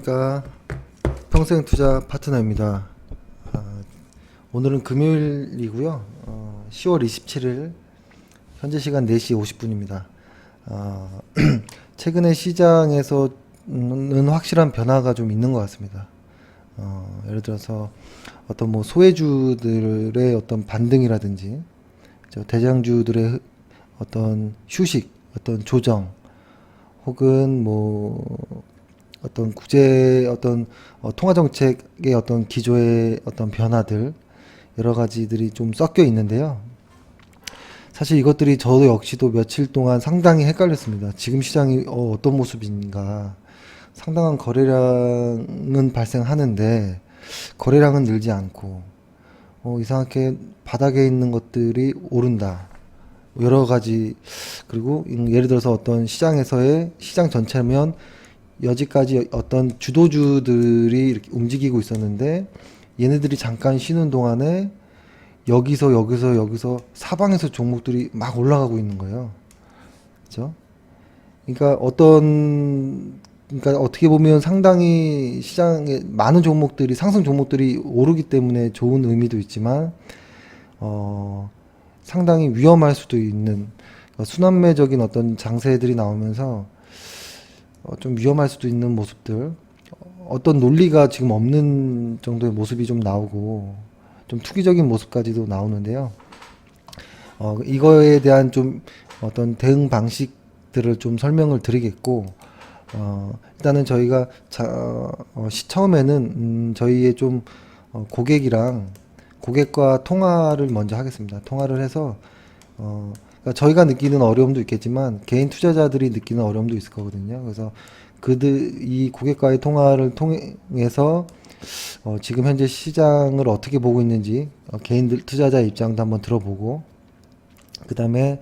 안녕하십니까. 평생투자 파트너입니다. 오늘은 금요일이고요. 10월 27일 현재 시간 4시 50분입니다. 최근에 시장에서는 확실한 변화가 좀 있는 것 같습니다. 예를 들어서 어떤 뭐 소외주들의 어떤 반등이라든지 대장주들의 어떤 휴식, 어떤 조정, 혹은 뭐 어떤 국제 어떤 통화 정책의 어떤 기조의 어떤 변화들 여러 가지들이 좀 섞여 있는데요. 사실 이것들이 저도 역시도 며칠 동안 상당히 헷갈렸습니다. 지금 시장이 어떤 모습인가. 상당한 거래량은 발생하는데 거래량은 늘지 않고 이상하게 바닥에 있는 것들이 오른다. 여러 가지. 그리고 예를 들어서 어떤 시장에서의 시장 전체면 여지까지 어떤 주도주들이 이렇게 움직이고 있었는데 얘네들이 잠깐 쉬는 동안에 여기서 사방에서 종목들이 막 올라가고 있는 거예요. 그죠? 그러니까 어떻게 보면 상당히 시장에 많은 종목들이 상승 종목들이 오르기 때문에 좋은 의미도 있지만 상당히 위험할 수도 있는 순환매적인 어떤 장세들이 나오면서 좀 위험할 수도 있는 모습들, 어떤 논리가 지금 없는 정도의 모습이 좀 나오고 좀 투기적인 모습까지도 나오는데요. 이거에 대한 좀 어떤 대응 방식들을 좀 설명을 드리겠고, 일단은 저희가 처음에는 저희의 좀 고객과 통화를 먼저 하겠습니다. 통화를 해서 그러니까 저희가 느끼는 어려움도 있겠지만 개인 투자자들이 느끼는 어려움도 있을 거거든요. 그래서 이 고객과의 통화를 통해서 지금 현재 시장을 어떻게 보고 있는지 개인들 투자자 입장도 한번 들어보고, 그 다음에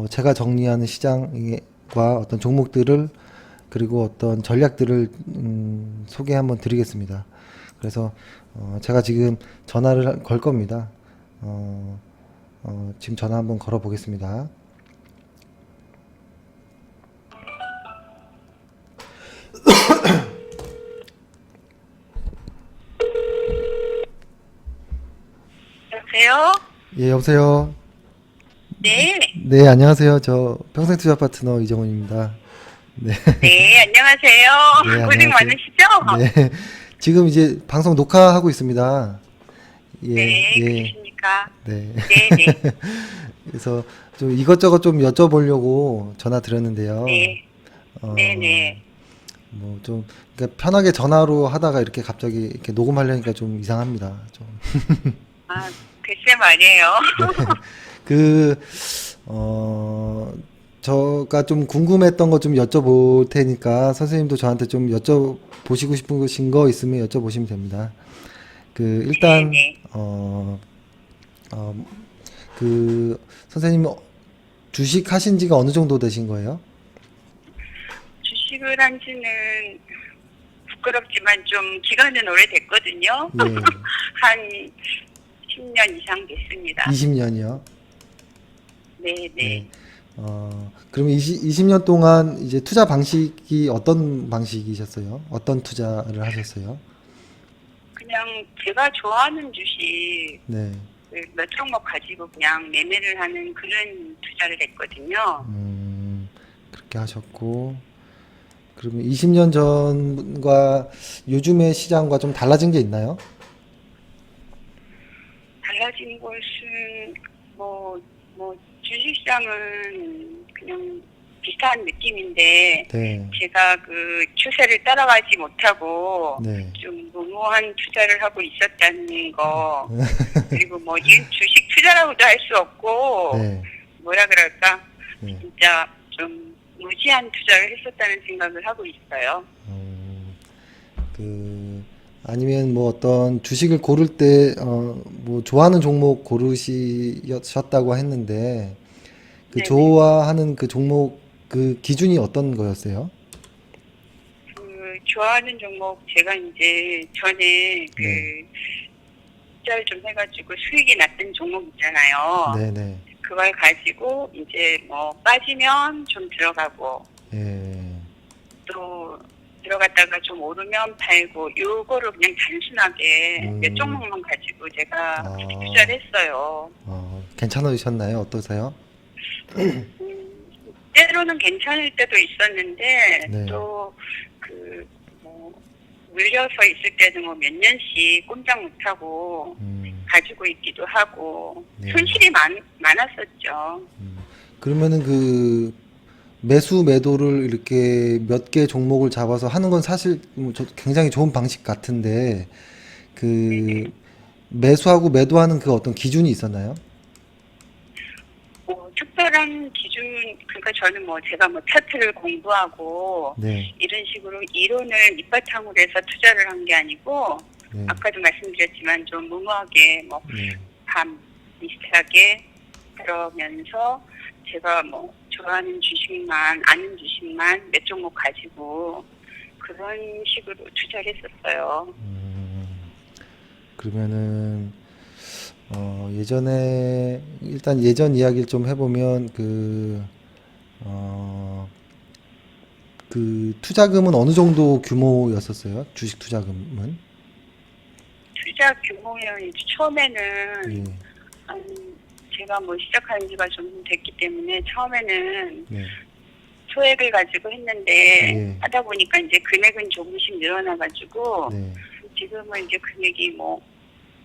제가 정리하는 시장과 어떤 종목들을 그리고 어떤 전략들을 소개 한번 드리겠습니다. 그래서 제가 지금 전화를 걸 겁니다. 지금 전화 한번 걸어 보겠습니다. 여보세요? 예, 여보세요. 네. 네, 안녕하세요. 저 평생투자 파트너 이정훈입니다. 네, 네, 안녕하세요. 네, 고생 안녕하세요. 많으시죠? 네, 지금 이제 방송 녹화하고 있습니다. 예, 네, 예, 그러십니까? 네. 네, 네, 그래서 좀 이것저것 좀 여쭤보려고 전화 드렸는데요. 네, 네, 어, 네. 뭐 좀, 그러니까 편하게 전화로 하다가 이렇게 갑자기 이렇게 녹음하려니까 좀 이상합니다. 좀. 아, 글쎄 말이에요. 네. 그, 어, 저가 좀 궁금했던 거 좀 여쭤볼 테니까 선생님도 저한테 좀 여쭤보시고 싶으신 거 있으면 여쭤보시면 됩니다. 네, 일단, 네. 어, 선생님 주식 하신 지가 어느 정도 되신 거예요? 주식을 한 지는 부끄럽지만 좀 기간은 오래됐거든요. 예, 한 10년 이상 됐습니다. 20년이요. 네, 네. 네. 그러면 20년 동안 이제 투자 방식이 어떤 방식이셨어요? 어떤 투자를 하셨어요? 그냥 제가 좋아하는 주식 네. 몇 종목 가지고 그냥 매매를 하는 그런 투자를 했거든요. 그렇게 하셨고, 그러면 20년 전과 요즘의 시장과 좀 달라진 게 있나요? 달라진 것은 주식시장은 그냥 비슷한 느낌인데 네, 제가 그 추세를 따라가지 못하고 네, 좀 무모한 투자를 하고 있었다는 거, 그리고 뭐 이건 주식 투자라고도 할 수 없고 네, 뭐라 그럴까, 네. 진짜 좀 무지한 투자를 했었다는 생각을 하고 있어요. 음, 아니면 뭐 어떤 주식을 고를 때, 뭐 좋아하는 종목 고르셨다고 했는데, 그 네네. 좋아하는 그 종목 그 기준이 어떤 거였어요? 그 좋아하는 종목, 제가 이제 전에 네, 투자를 좀 해가지고 수익이 났던 종목 있잖아요. 네, 네, 그걸 가지고 이제 뭐 빠지면 좀 들어가고 예, 또 들어갔다가 좀 오르면 팔고 요거를 그냥 단순하게 몇 종목만 가지고 제가 아. 투자를 했어요. 괜찮으셨나요? 어떠세요? 때로는 괜찮을 때도 있었는데 네. 또 그 뭐 물려서 있을 때는 뭐 몇 년씩 꼼짝 못하고 가지고 있기도 하고 네. 손실이 많았었죠. 그러면은 그 매수 매도를 이렇게 몇 개 종목을 잡아서 하는 건 사실 굉장히 좋은 방식 같은데 그 네네. 매수하고 매도하는 그 어떤 기준이 있었나요? 뭐 특별한 기준, 그러니까 저는 뭐 제가 뭐 차트를 공부하고 네. 이런 식으로 이론을 밑바탕으로 해서 투자를 한 게 아니고 네. 아까도 말씀드렸지만 좀 무모하게 뭐 네. 밤 비슷하게 그러면서 제가 뭐 좋아하는 주식만 아는 주식만 몇 종목 가지고 그런 식으로 투자를 했었어요. 그러면은 예전에 일단 예전 이야기를 좀 해보면 그 투자금은 어느 정도 규모였었어요? 주식 투자금은? 투자 규모는 처음에는 예. 한 제가 뭐 시작한 지가 좀 됐기 때문에 처음에는 네. 소액을 가지고 했는데 예. 하다 보니까 이제 금액은 조금씩 늘어나가지고 네. 지금은 이제 금액이 뭐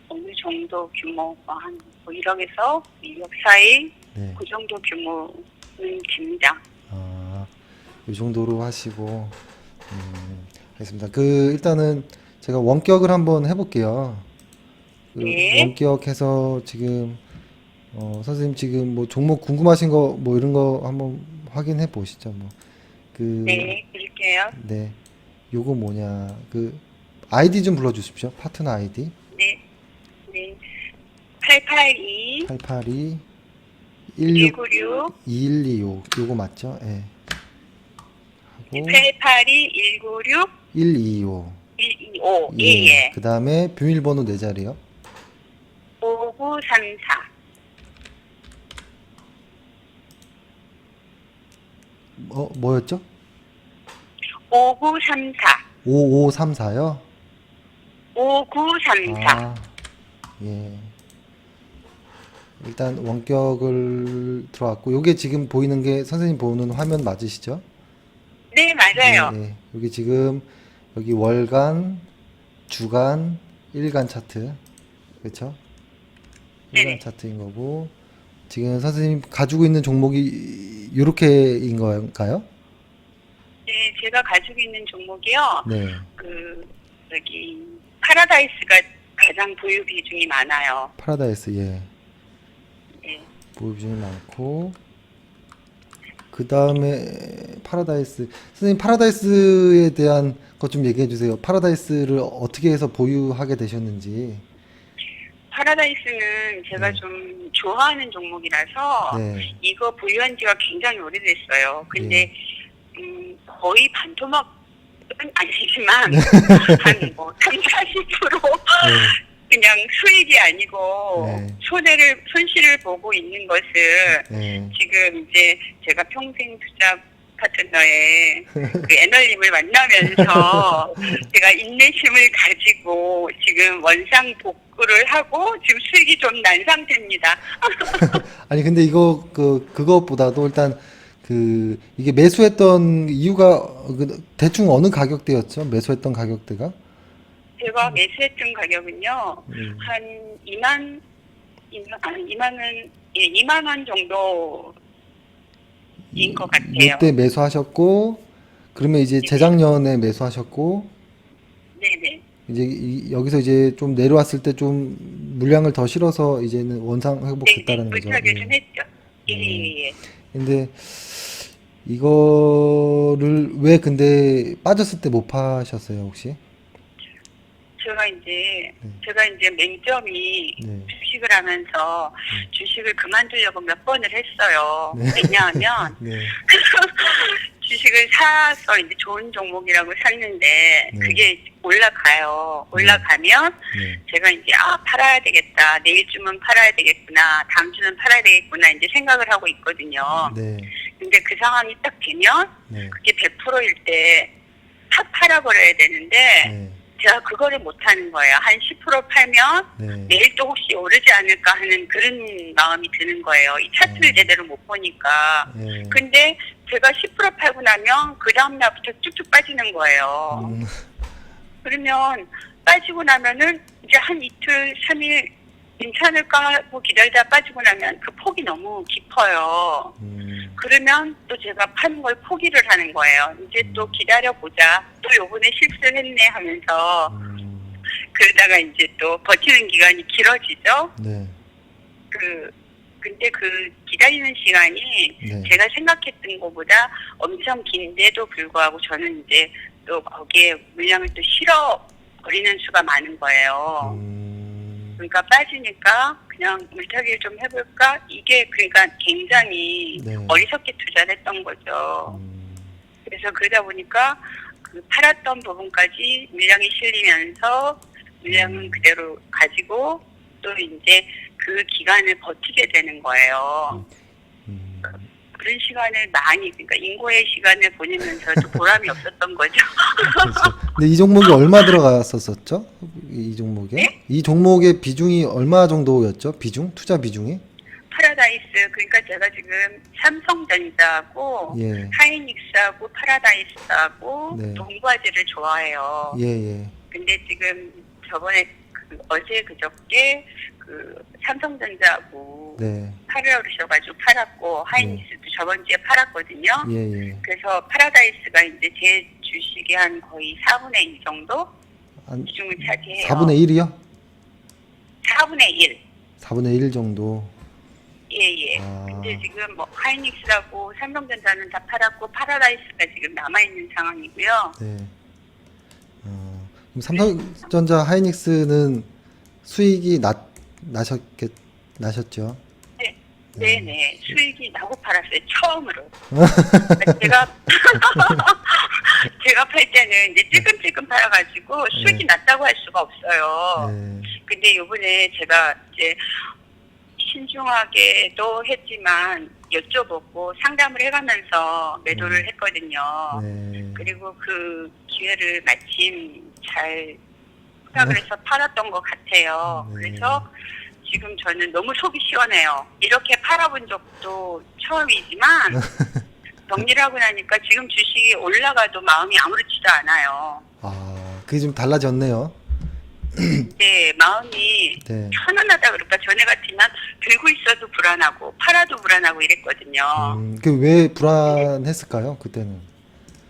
어느 정도 규모 한 뭐 1억에서 1억 사이 네. 그 정도 규모는 됩니다. 이 정도로 하시고, 알겠습니다. 일단은 제가 원격을 한번 해볼게요. 네. 원격해서 지금, 선생님 지금 뭐 종목 궁금하신 거, 뭐 이런 거 한번 확인해 보시죠. 네, 드릴게요. 네. 요거 뭐냐. 아이디 좀 불러주십시오. 파트너 아이디. 네, 네. 882 882 196 2125. 요거 맞죠? 예. 하고, 882 196 125. 125 예. 예예. 그 다음에 비밀번호 4자리요. 5934 뭐였죠? 5934 5534요? 5934 예. 일단 원격을 들어왔고, 요게 지금 보이는 게 선생님 보는 화면 맞으시죠? 네, 맞아요. 예, 예. 여기 지금, 여기 월간, 주간, 일간 차트. 그렇죠? 일간 네네. 차트인 거고, 지금 선생님 가지고 있는 종목이 요렇게인 건가요? 네, 제가 가지고 있는 종목이요. 네. 여기 파라다이스가 가장 보유 비중이 많아요. 파라다이스, 예. 네. 보유 비중이 많고, 그 다음에 파라다이스. 선생님 파라다이스에 대한 것 좀 얘기해 주세요. 파라다이스를 어떻게 해서 보유하게 되셨는지. 파라다이스는 제가 네. 좀 좋아하는 종목이라서 네. 이거 보유한 지가 굉장히 오래됐어요. 근데 거의 반토막은 아니지만 한 뭐 3, 40% 그냥 수익이 아니고 네. 손실을 보고 있는 것을 네. 지금 이제 제가 평생 투자 파트너의 그 애널님을 만나면서 제가 인내심을 가지고 지금 원상복구를 하고 지금 수익이 좀 난 상태입니다. 아니 근데 이거 그것보다도 일단 이게 매수했던 이유가 대충 어느 가격대였죠? 매수했던 가격대가? 제가 매수했던 가격은요 한 2만 원 정도인 것 같아요. 이때 매수하셨고 그러면 이제 재작년에 매수하셨고 네네. 이제 여기서 이제 좀 내려왔을 때 좀 물량을 더 실어서 이제는 원상 네네. 회복했다라는 거죠. 물타기 좀 했죠. 예. 예예예. 근데 이거를 왜 근데 빠졌을 때 못 파셨어요, 혹시? 제가 이제 맹점이 네. 주식을 하면서 주식을 그만두려고 몇 번을 했어요. 네. 왜냐하면 네. 주식을 사서 이제 좋은 종목이라고 샀는데 네. 그게 올라가요. 올라가면 네. 제가 이제 팔아야 되겠다. 내일쯤은 팔아야 되겠구나. 다음 주는 팔아야 되겠구나. 이제 생각을 하고 있거든요. 네. 근데 그 상황이 딱 되면 네. 그게 100%일 때 팍 팔아버려야 되는데 네. 제가 그거를 못하는 거예요. 한 10% 팔면 네. 내일 또 혹시 오르지 않을까 하는 그런 마음이 드는 거예요. 이 차트를 제대로 못 보니까. 네. 근데 제가 10% 팔고 나면 그 다음날부터 쭉쭉 빠지는 거예요. 그러면 빠지고 나면은 이제 한 이틀, 3일 괜찮을까 하고 기다리다 빠지고 나면 그 폭이 너무 깊어요. 그러면 또 제가 파는 걸 포기를 하는 거예요. 이제 또 기다려보자. 또 요번에 실수를 했네 하면서 그러다가 이제 또 버티는 기간이 길어지죠. 네. 근데 그 기다리는 시간이 네. 제가 생각했던 것보다 엄청 긴데도 불구하고 저는 이제 또 거기에 물량을 또 실어버리는 수가 많은 거예요. 그러니까 빠지니까 그냥 물타기를 좀 해볼까? 이게 그러니까 굉장히 네. 어리석게 투자를 했던 거죠. 그래서 그러다 보니까 그 팔았던 부분까지 물량이 실리면서 물량은 그대로 가지고 또 이제 그 기간을 버티게 되는 거예요. 그런 시간을 많이, 그러니까 인고의 시간을 보내면서도 보람이 없었던 거죠. 그렇죠. 근데 이 종목이 얼마 들어갔었었죠? 이 종목에? 네? 이 종목의 비중이 얼마 정도였죠? 비중? 투자 비중이? 파라다이스, 그러니까 제가 지금 삼성전자하고 예. 하이닉스하고 파라다이스하고 네. 동과제를 좋아해요. 예, 예. 근데 지금 저번에 어제 그저께 그 삼성전자하고 네. 팔으라고 그러셔가지고 팔았고 하이닉스도 저번 주에 팔았거든요. 예, 예. 그래서 파라다이스가 이제 제 주식의 한 거의 4분의 1 정도 한 비중을 차지해요. 4분의 1이요? 4분의 1. 4분의 1 정도. 예. 아. 근데 지금 뭐 하이닉스하고 삼성전자는 다 팔았고 파라다이스가 지금 남아있는 상황이고요. 네. 그럼 삼성전자 하이닉스는 수익이 나셨죠? 네네. 수익이 나고 팔았어요. 처음으로. 제가 팔 때는 이제 찔끔찔끔 팔아가지고 수익이 났다고 할 수가 없어요. 네. 근데 요번에 제가 이제 신중하게도 했지만 여쭤보고 상담을 해가면서 매도를 했거든요. 네. 그리고 그 기회를 마침 잘 생각을 해서 팔았던 것 같아요. 네. 그래서 지금 저는 너무 속이 시원해요. 이렇게 팔아본 적도 처음이지만 정리를 하고 나니까 지금 주식이 올라가도 마음이 아무렇지도 않아요. 아, 그게 좀 달라졌네요. 네, 마음이 네. 편안하다 그럴까. 전에 같으면 들고 있어도 불안하고 팔아도 불안하고 이랬거든요. 그 왜 불안했을까요? 그때는.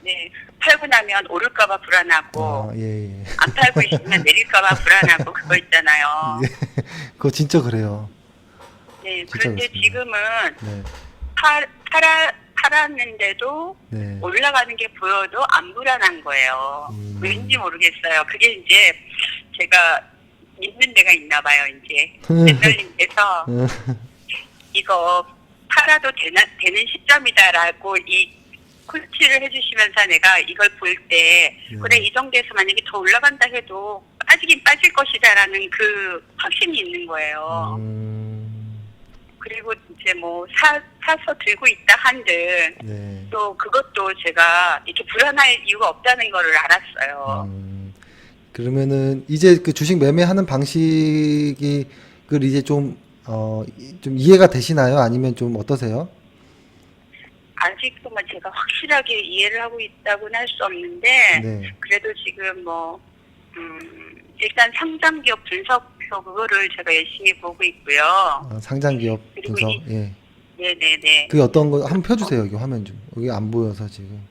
네, 팔고 나면 오를까봐 불안하고 아, 예, 예. 안 팔고 있으면 내릴까봐 불안하고 그거 있잖아요. 예. 그거 진짜 그래요. 네, 진짜 그런데 그렇습니다. 지금은 네. 팔았는데도 네. 올라가는 게 보여도 안 불안한 거예요. 왠지 모르겠어요. 그게 이제 제가 믿는 데가 있나 봐요. 이제 랜더님께서 이거 팔아도 되는 시점이다라고 이 코치를 해주시면서 내가 이걸 볼 때 그래 이 정도에서 만약에 더 올라간다 해도 빠지긴 빠질 것이다라는 그 확신이 있는 거예요. 그리고 이제 뭐 사서 들고 있다 한들 네. 또 그것도 제가 이렇게 불안할 이유가 없다는 거를 알았어요. 그러면은 이제 그 주식 매매하는 방식이 그 이제 좀 이해가 되시나요? 아니면 좀 어떠세요? 아직도 뭐 제가 확실하게 이해를 하고 있다고는 할 수 없는데 네. 그래도 지금 뭐 일단 상장기업 분석표 그거를 제가 열심히 보고 있고요. 상장기업 그리고 분석. 예. 네네네. 그게 어떤 거 한번 펴주세요. 여기 화면 좀. 여기 안 보여서 지금.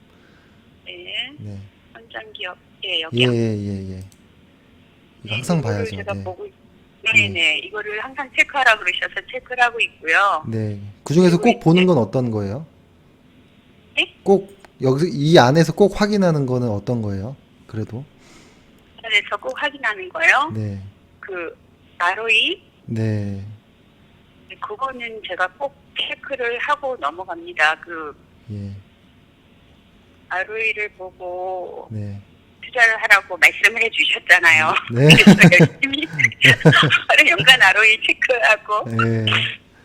네. 네. 상장기업 예 예, 여기. 예, 예. 이거 항상 이거를 봐야죠. 제가 네. 보고 네네 이거를 항상 체크하라 그러셔서 체크를 하고 있고요. 네. 그 중에서 그리고 꼭 보는 이제- 건 어떤 거예요? 네? 꼭 여기 이 안에서 꼭 확인하는 거는 어떤 거예요? 그래도. 그래서 꼭 확인하는 거요. 네. 그 ROE 네. 그거는 제가 꼭 체크를 하고 넘어갑니다. 그 예. ROE를 보고 네. 투자를 하라고 말씀을 해주셨잖아요. 네. 그래서 열심히 하루 연간 ROE 체크하고 네.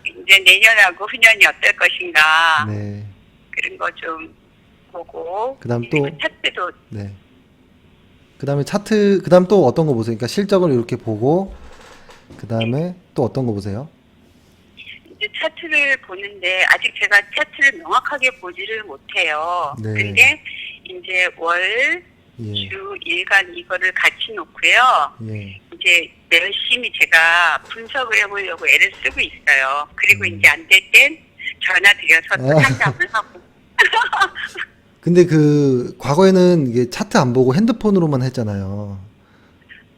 이제 내년하고 후년이 어떨 것인가 네. 그런 거 좀 보고 그다음 또 차트도 네. 그다음에 차트, 그다음 또 어떤 거 보세요? 그러니까 실적을 이렇게 보고, 그다음에 또 어떤 거 보세요? 이제 차트를 보는데 아직 제가 차트를 명확하게 보지를 못해요. 네. 근데 이제 월, 예, 주, 일간 이거를 같이 놓고요. 예, 이제 열심히 제가 분석을 해보려고 애를 쓰고 있어요. 그리고 이제 안 될 땐 전화 드려서 또 아. 상담을 하고. 근데 그 과거에는 이게 차트 안 보고 핸드폰으로만 했잖아요.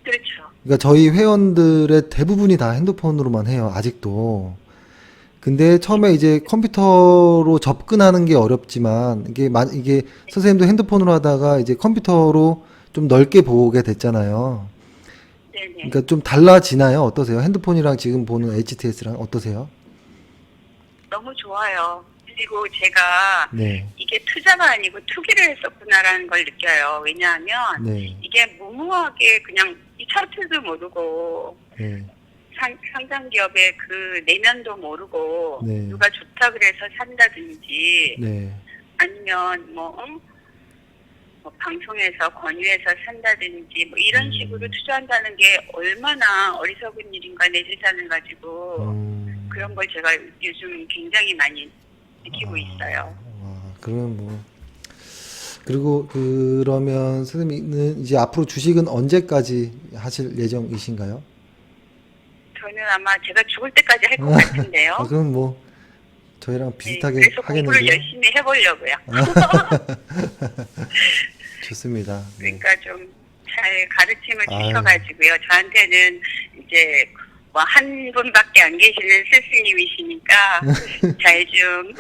그렇죠. 그러니까 저희 회원들의 대부분이 다 핸드폰으로만 해요, 아직도. 근데 처음에 이제 컴퓨터로 접근하는 게 어렵지만 이게 선생님도 핸드폰으로 하다가 이제 컴퓨터로 좀 넓게 보게 됐잖아요. 네네. 그러니까 좀 달라지나요? 어떠세요? 핸드폰이랑 지금 보는 HTS랑 어떠세요? 너무 좋아요. 그리고 제가 네, 이게 투자가 아니고 투기를 했었구나라는 걸 느껴요. 왜냐하면 네, 이게 무모하게 그냥 이 차트도 모르고 네, 상장 기업의 그 내면도 모르고 네. 누가 좋다 그래서 산다든지 네, 아니면 뭐 방송에서 권유해서 산다든지 뭐 이런 식으로 투자한다는 게 얼마나 어리석은 일인가 내 재산을 가지고 그런 걸 제가 요즘 굉장히 많이 느끼고 있어요. 그러면 뭐 그리고 그러면 선생님은 이제 앞으로 주식은 언제까지 하실 예정이신가요? 저는 아마 제가 죽을 때까지 할 것 같은데요. 그럼 뭐 저희랑 네, 비슷하게 그래서 공부를 하겠는데요. 열심히 해보려고요. 좋습니다. 네. 그러니까 좀 잘 가르침을 아유. 주셔가지고요. 저한테는 이제 뭐 한 분밖에 안 계시는 스승님이시니까 잘 좀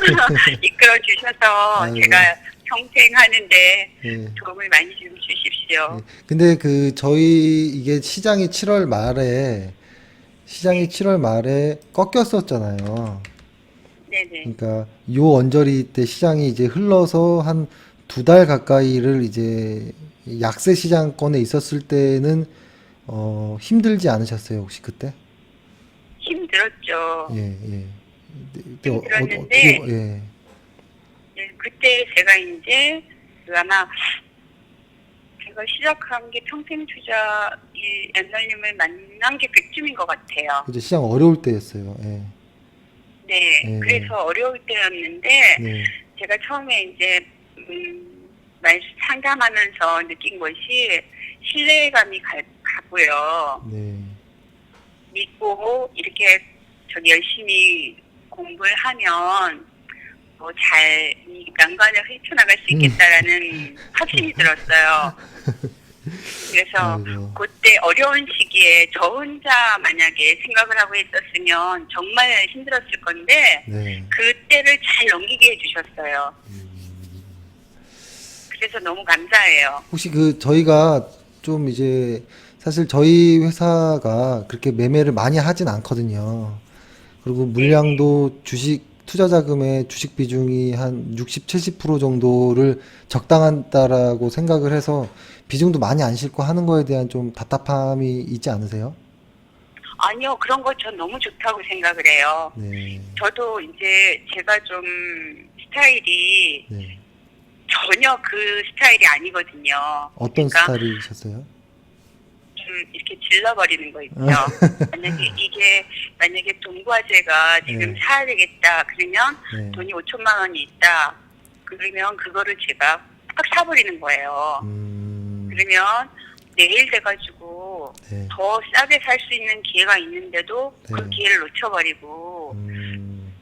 이끌어 주셔서 아유. 제가 평생 하는데 예. 도움을 많이 좀 주십시오. 예. 근데 그 저희 이게 시장이 7월 말에 꺾였었잖아요. 네네. 그러니까 요 언저리 때 시장이 이제 흘러서 한 2달 가까이를 이제 약세 시장권에 있었을 때는 힘들지 않으셨어요, 혹시 그때? 힘들었죠. 예, 예. 그때 힘들었는데 예. 네, 그때 제가 이제 그 아마 제가 시작한 게 평생 투자 이 엠널님을 만난 게 그쯤인 것 같아요. 이제 시장 어려울 때였어요. 예. 네, 예. 그래서 어려울 때였는데 네. 제가 처음에 이제 상담하면서 느낀 것이 신뢰감이 가고요. 네. 믿고 이렇게 열심히 공부를 하면 이 난관을 헤쳐나갈 수 있겠다라는 확신이 들었어요. 그래서 아이고. 그때 어려운 시기에 저 혼자 만약에 생각을 하고 있었으면 정말 힘들었을 건데 네. 그때를 잘 넘기게 해주셨어요. 그래서 너무 감사해요. 혹시 그 저희가 좀 이제 사실 저희 회사가 그렇게 매매를 많이 하진 않거든요. 그리고 물량도 투자 자금의 주식 비중이 한 60, 70% 정도를 적당하다라고 생각을 해서 비중도 많이 안 싣고 하는 거에 대한 좀 답답함이 있지 않으세요? 아니요, 그런 거 전 너무 좋다고 생각을 해요. 네. 저도 이제 제가 좀 스타일이 네. 전혀 그 스타일이 아니거든요. 어떤 그러니까 스타일이셨어요? 좀 이렇게 질러버리는 거 있죠. 만약에 동부화재가 지금 네. 사야 되겠다. 그러면 네. 돈이 5천만 원이 있다. 그러면 그거를 제가 딱 사버리는 거예요. 그러면 내일 돼가지고 네. 더 싸게 살 수 있는 기회가 있는데도 그 네. 기회를 놓쳐버리고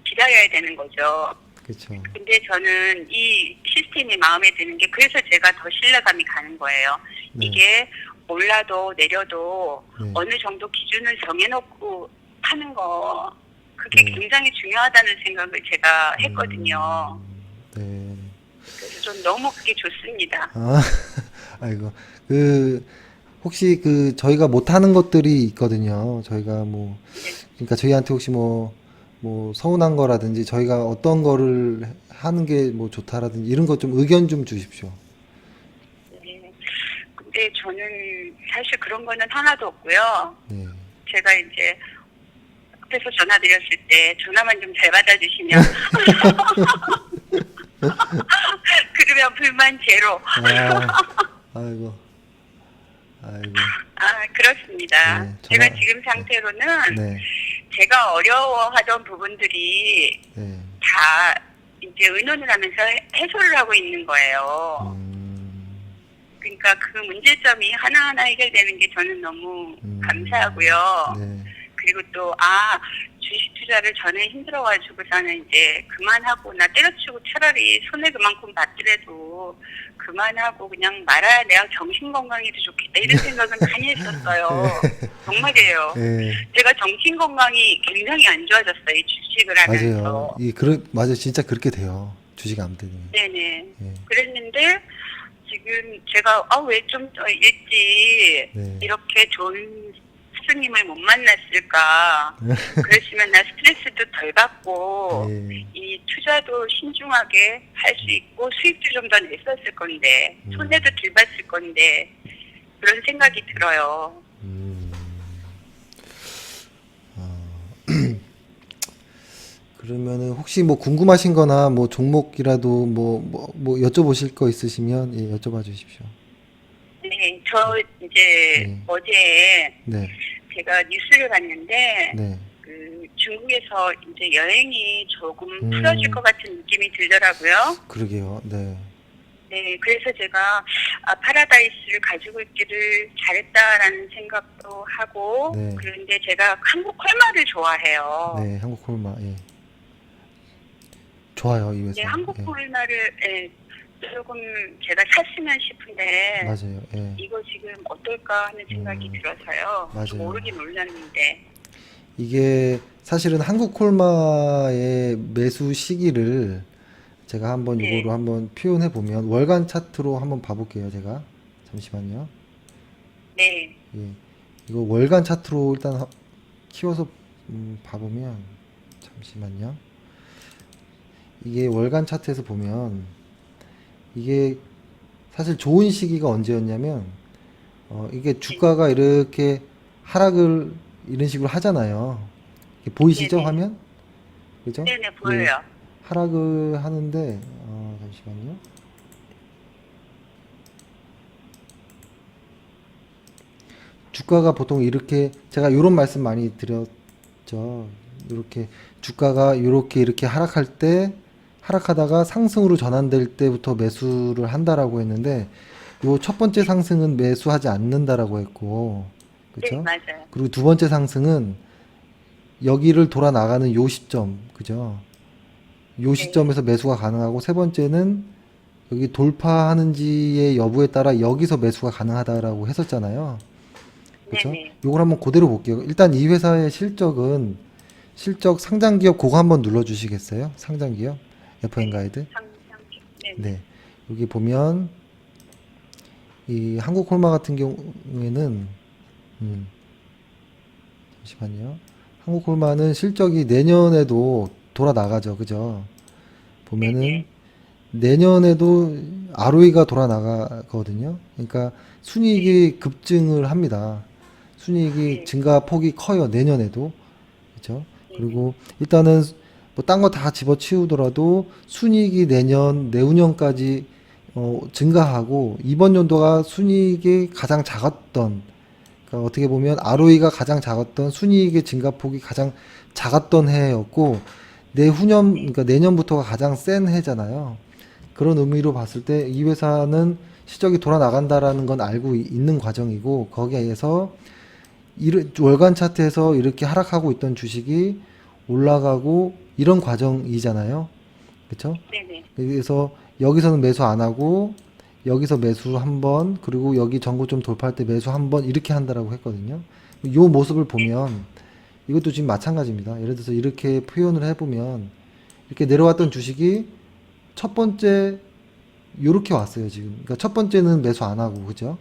기다려야 되는 거죠. 그렇죠. 근데 저는 이 시스템이 마음에 드는 게 그래서 제가 더 신뢰감이 가는 거예요. 네. 이게 올라도 내려도 네. 어느 정도 기준을 정해놓고 하는 거 그게 네. 굉장히 중요하다는 생각을 제가 했거든요. 네. 그래서 좀 너무 그게 좋습니다. 아이고. 혹시 저희가 못하는 것들이 있거든요. 저희가 그러니까 저희한테 혹시 서운한 거라든지 저희가 어떤 거를 하는 게 좋다라든지 이런 거 좀 의견 좀 주십시오. 네. 근데 저는 사실 그런 거는 하나도 없고요. 네. 제가 이제 앞에서 전화드렸을 때 전화만 좀 잘 받아주시면 그러면 불만 제로. 아이고. 아이고. 그렇습니다. 네, 제가 전화- 지금 상태로는 네, 제가 어려워하던 부분들이 네. 다 이제 의논을 하면서 해소를 하고 있는 거예요. 그러니까 그 문제점이 하나하나 해결되는 게 저는 너무 감사하고요. 네, 그리고 또, 주식 투자를 전에 힘들어가지고서는 이제 그만하고, 나 때려치고 차라리 손해 그만큼 받더라도 그만하고 그냥 말아야 내가 정신건강에도 좋겠다. 이런 생각은 많이 했었어요. 정말이에요. 네, 제가 정신건강이 굉장히 안 좋아졌어요. 이 주식을 하면서. 맞아요. 맞아요. 진짜 그렇게 돼요. 주식 안 되면. 네네. 네, 그랬는데, 지금 제가, 왜 좀 더 일찍 네. 이렇게 좋은 스승님을 못 만났을까. 그랬으면 나 스트레스도 덜 받고, 네. 이 투자도 신중하게 할 수 있고, 수익도 좀 더 냈었을 건데, 손해도 덜 봤을 건데, 그런 생각이 들어요. 그러면은 혹시 뭐 궁금하신 거나 뭐 종목이라도 뭐 여쭤보실 거 있으시면 예, 여쭤봐 주십시오. 네, 저 이제 네. 어제 네, 제가 뉴스를 봤는데, 네. 그 중국에서 이제 여행이 조금 음. 풀어질 것 같은 느낌이 들더라고요. 그러게요. 네. 네, 그래서 제가 파라다이스를 가지고 있기를 잘했다라는 생각도 하고, 네. 그런데 제가 한국 콜마를 좋아해요. 네, 한국 콜마. 예. 좋아요, 이 회사. 네, 한국 예. 콜마를 조금 제가 샀으면 싶은데, 맞아요. 예. 이거 지금 어떨까 하는 생각이 들어서요. 맞아요. 모르긴 몰랐는데. 이게 사실은 한국 콜마의 매수 시기를 제가 한번 네. 이거로 한번 표현해 보면 월간 차트로 한번 봐볼게요. 제가 잠시만요. 네, 예. 이거 월간 차트로 일단 키워서 봐보면 잠시만요. 이게 월간 차트에서 보면 이게 사실 좋은 시기가 언제였냐면 이게 주가가 이렇게 하락을 이런 식으로 하잖아요. 이게 보이시죠? 네네. 화면? 그죠? 네네, 예, 보여요. 하락을 하는데 잠시만요. 주가가 보통 이렇게 제가 이런 말씀 많이 드렸죠. 이렇게 주가가 이렇게 하락할 때 하락하다가 상승으로 전환될 때부터 매수를 한다라고 했는데 요 첫 번째 상승은 매수하지 않는다라고 했고 네, 그렇죠? 맞아요. 그리고 두 번째 상승은 여기를 돌아 나가는 요 시점 그죠? 요 시점에서 매수가 가능하고 세 번째는 여기 돌파하는지의 여부에 따라 여기서 매수가 가능하다라고 했었잖아요. 그렇죠? 네네. 요걸 한번 그대로 볼게요. 일단 이 회사의 실적은 실적 상장 기업 그거 한번 눌러 주시겠어요? 상장 기업 FN 가이드. 네. 네. 여기 보면 이 한국 콜마 같은 경우에는 잠시만요. 한국 콜마는 실적이 내년에도 돌아 나가죠. 그죠? 보면은 네네. 내년에도 ROE가 돌아 나가거든요. 그러니까 순이익이 급증을 합니다. 순이익이 네. 증가 폭이 커요. 내년에도. 그렇죠? 그리고 일단은 뭐 딴 거 다 집어치우더라도 순이익이 내후년까지 증가하고 이번 연도가 순이익이 가장 작았던 그러니까 어떻게 보면 ROE가 가장 작았던 순이익의 증가폭이 가장 작았던 해였고 그러니까 내년부터가 가장 센 해잖아요. 그런 의미로 봤을 때 이 회사는 실적이 돌아 나간다라는 건 알고 있는 과정이고 거기에서 월간 차트에서 이렇게 하락하고 있던 주식이 올라가고 이런 과정이잖아요. 그렇죠? 네네. 그래서 여기서는 매수 안 하고 여기서 매수 한 번, 그리고 여기 전고 좀 돌파할 때 매수 한 번 이렇게 한다라고 했거든요. 이 모습을 보면 이것도 지금 마찬가지입니다. 예를 들어서 이렇게 표현을 해보면 이렇게 내려왔던 주식이 첫 번째 요렇게 왔어요, 지금. 그러니까 첫 번째는 매수 안 하고, 그죠?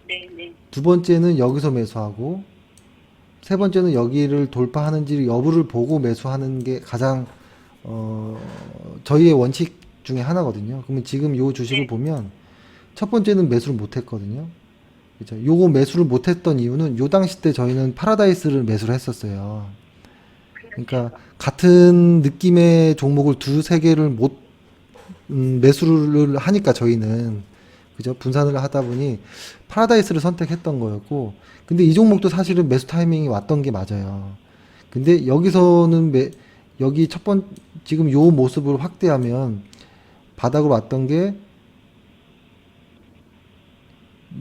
네네. 두 번째는 여기서 매수하고, 세 번째는 여기를 돌파하는지 여부를 보고 매수하는 게 가장 저희의 원칙 중에 하나거든요. 그러면 지금 요 주식을 네. 보면 첫 번째는 매수를 못 했거든요. 그죠? 요거 매수를 못 했던 이유는 요 당시 때 저희는 파라다이스를 매수를 했었어요. 그러니까 같은 느낌의 종목을 두세 개를 못 매수를 하니까 저희는 그죠? 분산을 하다 보니 파라다이스를 선택했던 거였고, 근데 이 종목도 사실은 매수 타이밍이 왔던 게 맞아요. 근데 여기서는 여기 지금 요 모습을 확대하면 바닥으로 왔던 게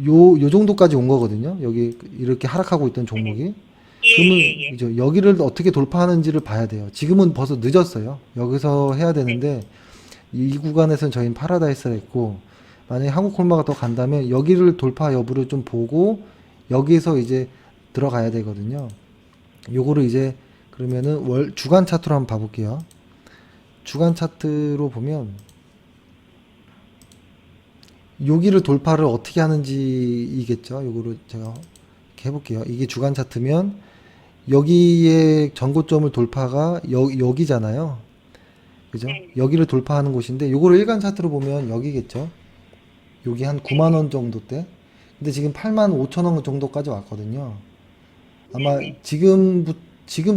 요 정도까지 온 거거든요. 여기 이렇게 하락하고 있던 종목이. 예, 그러면 예, 예. 이제 여기를 어떻게 돌파하는지를 봐야 돼요. 지금은 벌써 늦었어요. 여기서 해야 네. 되는데 이 구간에서는 저희는 파라다이스를 했고, 만약에 한국콜마가 더 간다면 여기를 돌파 여부를 좀 보고 여기에서 이제 들어가야 되거든요. 요거를 이제 그러면은 주간 차트로 한번 봐볼게요. 주간 차트로 보면 여기를 돌파를 어떻게 하는지이겠죠. 요거를 제가 이렇게 해볼게요. 이게 주간 차트면 여기에 전고점을 돌파가 여기잖아요. 그죠? 네. 여기를 돌파하는 곳인데 요거를 일간 차트로 보면 여기겠죠. 여기 한 9만 원 정도 대. 근데 지금 8만 5천 원 정도까지 왔거든요. 아마 네. 지금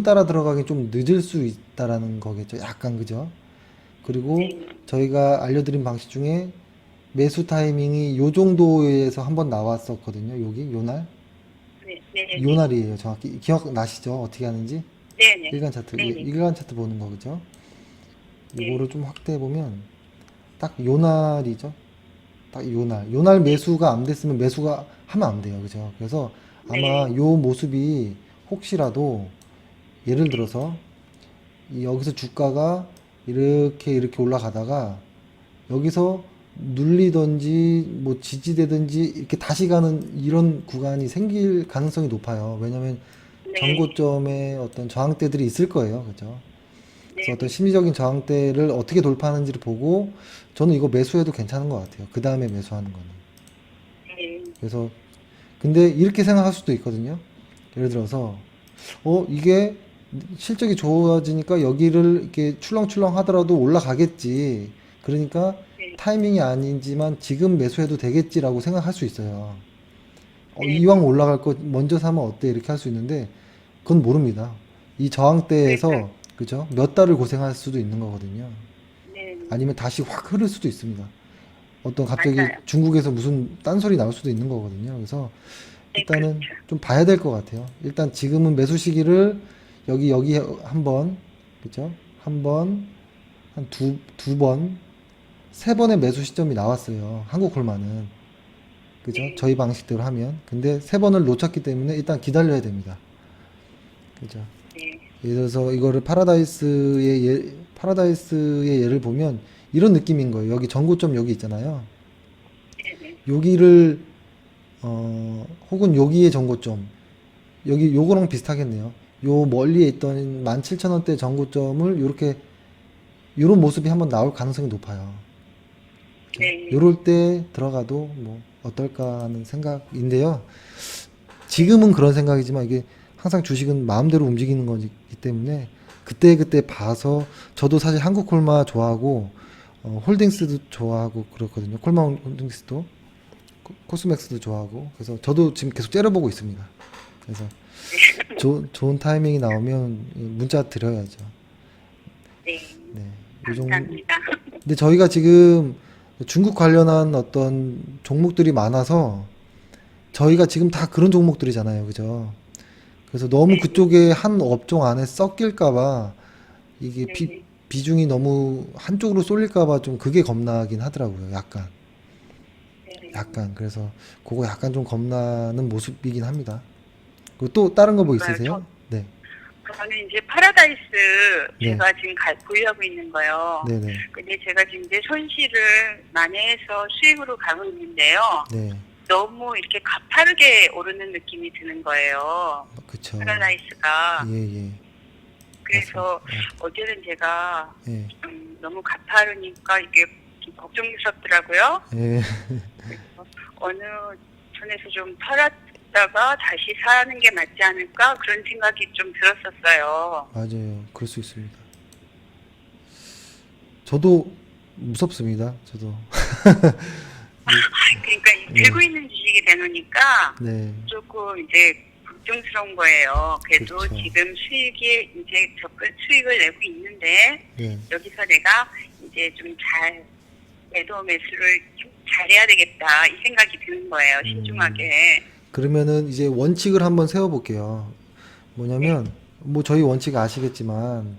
따라 들어가기 좀 늦을 수 있다라는 거겠죠. 약간 그죠? 그리고 네. 저희가 알려드린 방식 중에 매수 타이밍이 요 정도에서 한번 나왔었거든요. 여기 요날 네. 네. 요날이에요. 정확히 기억나시죠? 어떻게 하는지? 네. 네. 일간 차트 네. 네. 일간 차트 보는 거 그죠? 네. 요거를 좀 확대해 보면 딱 요날이죠. 딱 요날 매수가 안 됐으면 매수가 하면 안 돼요. 그죠? 그래서 아마 네. 요 모습이 혹시라도 예를 들어서 여기서 주가가 이렇게 올라가다가 여기서 눌리든지 뭐 지지되든지 이렇게 다시 가는 이런 구간이 생길 가능성이 높아요. 왜냐면 네. 전고점에 어떤 저항대들이 있을 거예요. 그죠? 그래서 네. 어떤 심리적인 저항대를 어떻게 돌파하는지를 보고 저는 이거 매수해도 괜찮은 것 같아요. 그 다음에 매수하는 거는. 네. 그래서 근데 이렇게 생각할 수도 있거든요. 예를 들어서 이게 실적이 좋아지니까 여기를 이렇게 출렁출렁 하더라도 올라가겠지. 그러니까 네. 타이밍이 아니지만 지금 매수해도 되겠지라고 생각할 수 있어요. 네. 이왕 올라갈 거 먼저 사면 어때? 이렇게 할 수 있는데 그건 모릅니다. 이 저항대에서 그죠? 몇 달을 고생할 수도 있는 거거든요. 네. 아니면 다시 확 흐를 수도 있습니다. 어떤 갑자기 맞아요. 중국에서 무슨 딴소리 나올 수도 있는 거거든요. 그래서 네. 일단은 그렇죠. 좀 봐야 될 것 같아요. 일단 지금은 매수 시기를 여기 한 번, 그죠? 한 번, 한 두 번, 세 번의 매수 시점이 나왔어요. 한국콜마는. 그죠? 네. 저희 방식대로 하면. 근데 세 번을 놓쳤기 때문에 일단 기다려야 됩니다. 그죠? 네. 예를 들어서 이거를 파라다이스의 예를 보면 이런 느낌인 거예요. 여기 전고점 여기 있잖아요. 네. 네. 여기를 혹은 여기의 전고점 여기 요거랑 비슷하겠네요. 요 멀리에 있던 17,000원대 전고점을 요렇게 요런 모습이 한번 나올 가능성이 높아요. 네. 요럴 때 들어가도 뭐 어떨까 하는 생각인데요. 지금은 그런 생각이지만 이게 항상 주식은 마음대로 움직이는 거기 때문에 그때 봐서 저도 사실 한국콜마 좋아하고 홀딩스도 좋아하고 그렇거든요. 콜마 홀딩스도 코스맥스도 좋아하고 그래서 저도 지금 계속 째려보고 있습니다. 그래서 좋은 타이밍이 나오면 문자 드려야죠. 네. 네. 요 정도. 감사합니다. 근데 저희가 지금 중국 관련한 어떤 종목들이 많아서 저희가 지금 다 그런 종목들이잖아요. 그죠? 그래서 너무 네. 그쪽에 한 업종 안에 섞일까봐 이게 네. 비중이 너무 한쪽으로 쏠릴까봐 좀 그게 겁나긴 하더라고요. 약간. 네. 그래서 그거 약간 좀 겁나는 모습이긴 합니다. 그리고 또 다른 거 뭐 그러니까요. 있으세요? 네. 저는 이제 파라다이스 네. 제가 지금 보유하고 있는 거요. 네네. 근데 제가 지금 이제 손실을 만회해서 수익으로 가고 있는데요. 네. 너무 이렇게 가파르게 오르는 느낌이 드는 거예요. 그쵸. 파라다이스가. 예. 그래서 어제는 제가 예. 너무 가파르니까 이게 좀 걱정스럽더라고요. 예. 그래서 어느 선에서 좀 팔았다가 다시 사는 게 맞지 않을까 그런 생각이 좀 들었었어요. 맞아요. 그럴 수 있습니다. 저도 무섭습니다. 저도. 그러니까 들고 있는 주식이 되놓으니까 네. 조금 이제 걱정스러운 거예요. 그래도 그렇죠. 지금 수익이 이제 수익을 내고 있는데 네. 여기서 내가 이제 좀 잘 매도 매수를 잘해야 되겠다 이 생각이 드는 거예요. 신중하게. 그러면은 이제 원칙을 한번 세워볼게요. 뭐냐면, 뭐 저희 원칙 아시겠지만,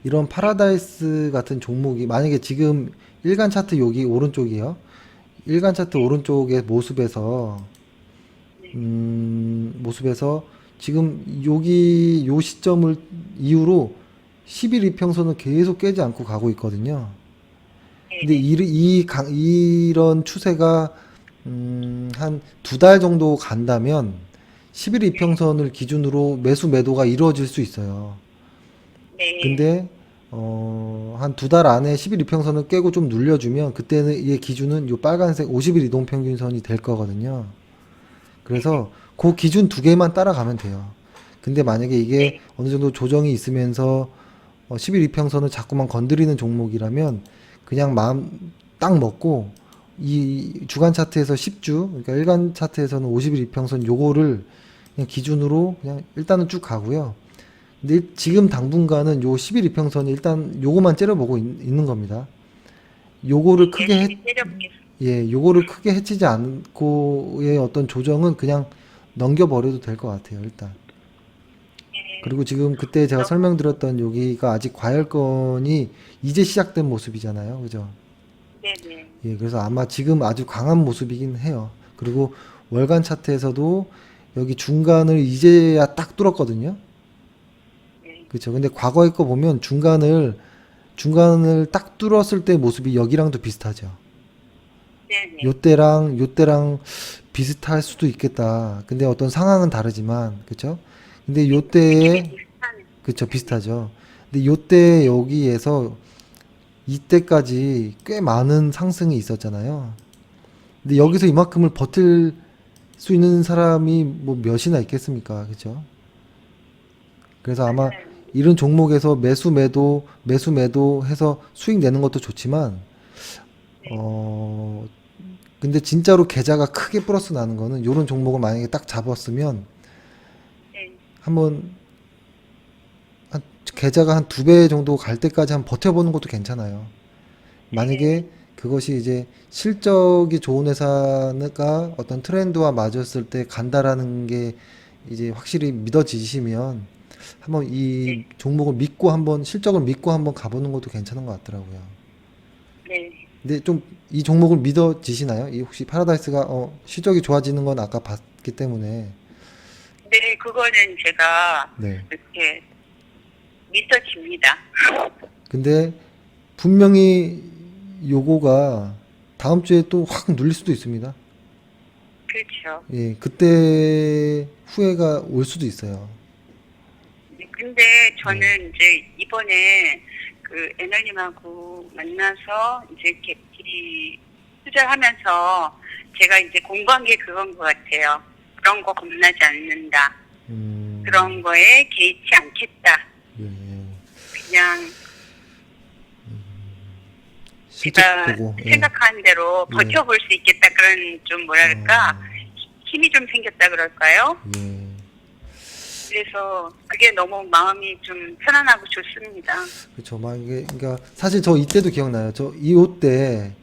이런 파라다이스 같은 종목이, 만약에 지금 일간 차트 여기 오른쪽이요. 일간 차트 오른쪽의 모습에서, 모습에서 지금 여기 요 시점을 이후로 10일 이평선을 계속 깨지 않고 가고 있거든요. 근데 네네. 이런 추세가 한 두 달 정도 간다면 11 이평선을 기준으로 매수 매도가 이루어질 수 있어요. 네. 근데 한 두 달 안에 11 이평선을 깨고 좀 눌려주면 그때는 이 기준은 요 빨간색 50일 이동평균선이 될 거거든요. 그래서 그 기준 두 개만 따라가면 돼요. 근데 만약에 이게 네. 어느 정도 조정이 있으면서 11 이평선을 자꾸만 건드리는 종목이라면 그냥 마음 딱 먹고 이 주간 차트에서 10주, 그러니까 일간 차트에서는 50일 이평선 요거를 그냥 기준으로 그냥 일단은 쭉 가고요. 근데 지금 당분간은 요 10일 이평선이 일단 요거만 째려보고 있는 겁니다. 요거를 크게 열심히 때려보겠습니다. 요거를 크게 해치지 않고의 어떤 조정은 그냥 넘겨버려도 될 것 같아요, 일단. 네. 그리고 지금 그때 제가 너무 설명드렸던 여기가 아직 과열권이 이제 시작된 모습이잖아요. 그죠? 네네. 예, 그래서 아마 지금 아주 강한 모습이긴 해요. 그리고 월간 차트에서도 여기 중간을 이제야 딱 뚫었거든요. 네. 그렇죠. 근데 과거에 거 보면 중간을 딱 뚫었을 때 모습이 여기랑도 비슷하죠. 네네. 요때랑 비슷할 수도 있겠다. 근데 어떤 상황은 다르지만, 그쵸? 근데 느낌이 요때에, 비슷하네요. 그쵸, 비슷하죠. 근데 요때 여기에서 이때까지 꽤 많은 상승이 있었잖아요. 근데 여기서 이만큼을 버틸 수 있는 사람이 뭐 몇이나 있겠습니까? 그쵸? 그래서 아마 맞아요. 이런 종목에서 매수 매도 해서 수익 내는 것도 좋지만, 네. 어, 근데 진짜로 계좌가 크게 플러스 나는 거는 요런 종목을 만약에 딱 잡았으면 네. 한번 한 계좌가 한 두 배 정도 갈 때까지 한번 버텨보는 것도 괜찮아요. 네. 만약에 그것이 이제 실적이 좋은 회사가 어떤 트렌드와 맞았을 때 간다라는 게 이제 확실히 믿어지시면 한번 이 네. 종목을 믿고 한번 실적을 믿고 한번 가보는 것도 괜찮은 것 같더라고요. 네. 근데 좀 이 종목을 믿어지시나요? 이 혹시 파라다이스가 실적이 좋아지는 건 아까 봤기 때문에 네, 그거는 제가 네. 이렇게 믿어집니다. 근데 분명히 요거가 다음 주에 또 확 눌릴 수도 있습니다. 그렇죠. 예, 그때 후회가 올 수도 있어요. 네, 근데 네. 저는 이제 이번에 그 애널님하고 만나서 이제 갭기 투자하면서 제가 이제 공부한 게 그건 것 같아요. 그런 거 겁나지 않는다. 음, 그런 거에 개의치 않겠다. 예. 그냥 실적 제가 보고, 예, 생각한 대로 예, 버텨볼 수 있겠다. 그런 좀 뭐랄까 어, 힘이 좀 생겼다 그럴까요? 예. 그래서 그게 너무 마음이 좀 편안하고 좋습니다. 그쵸. 막 이게, 그러니까 사실 저 이때도 기억나요. 저 요때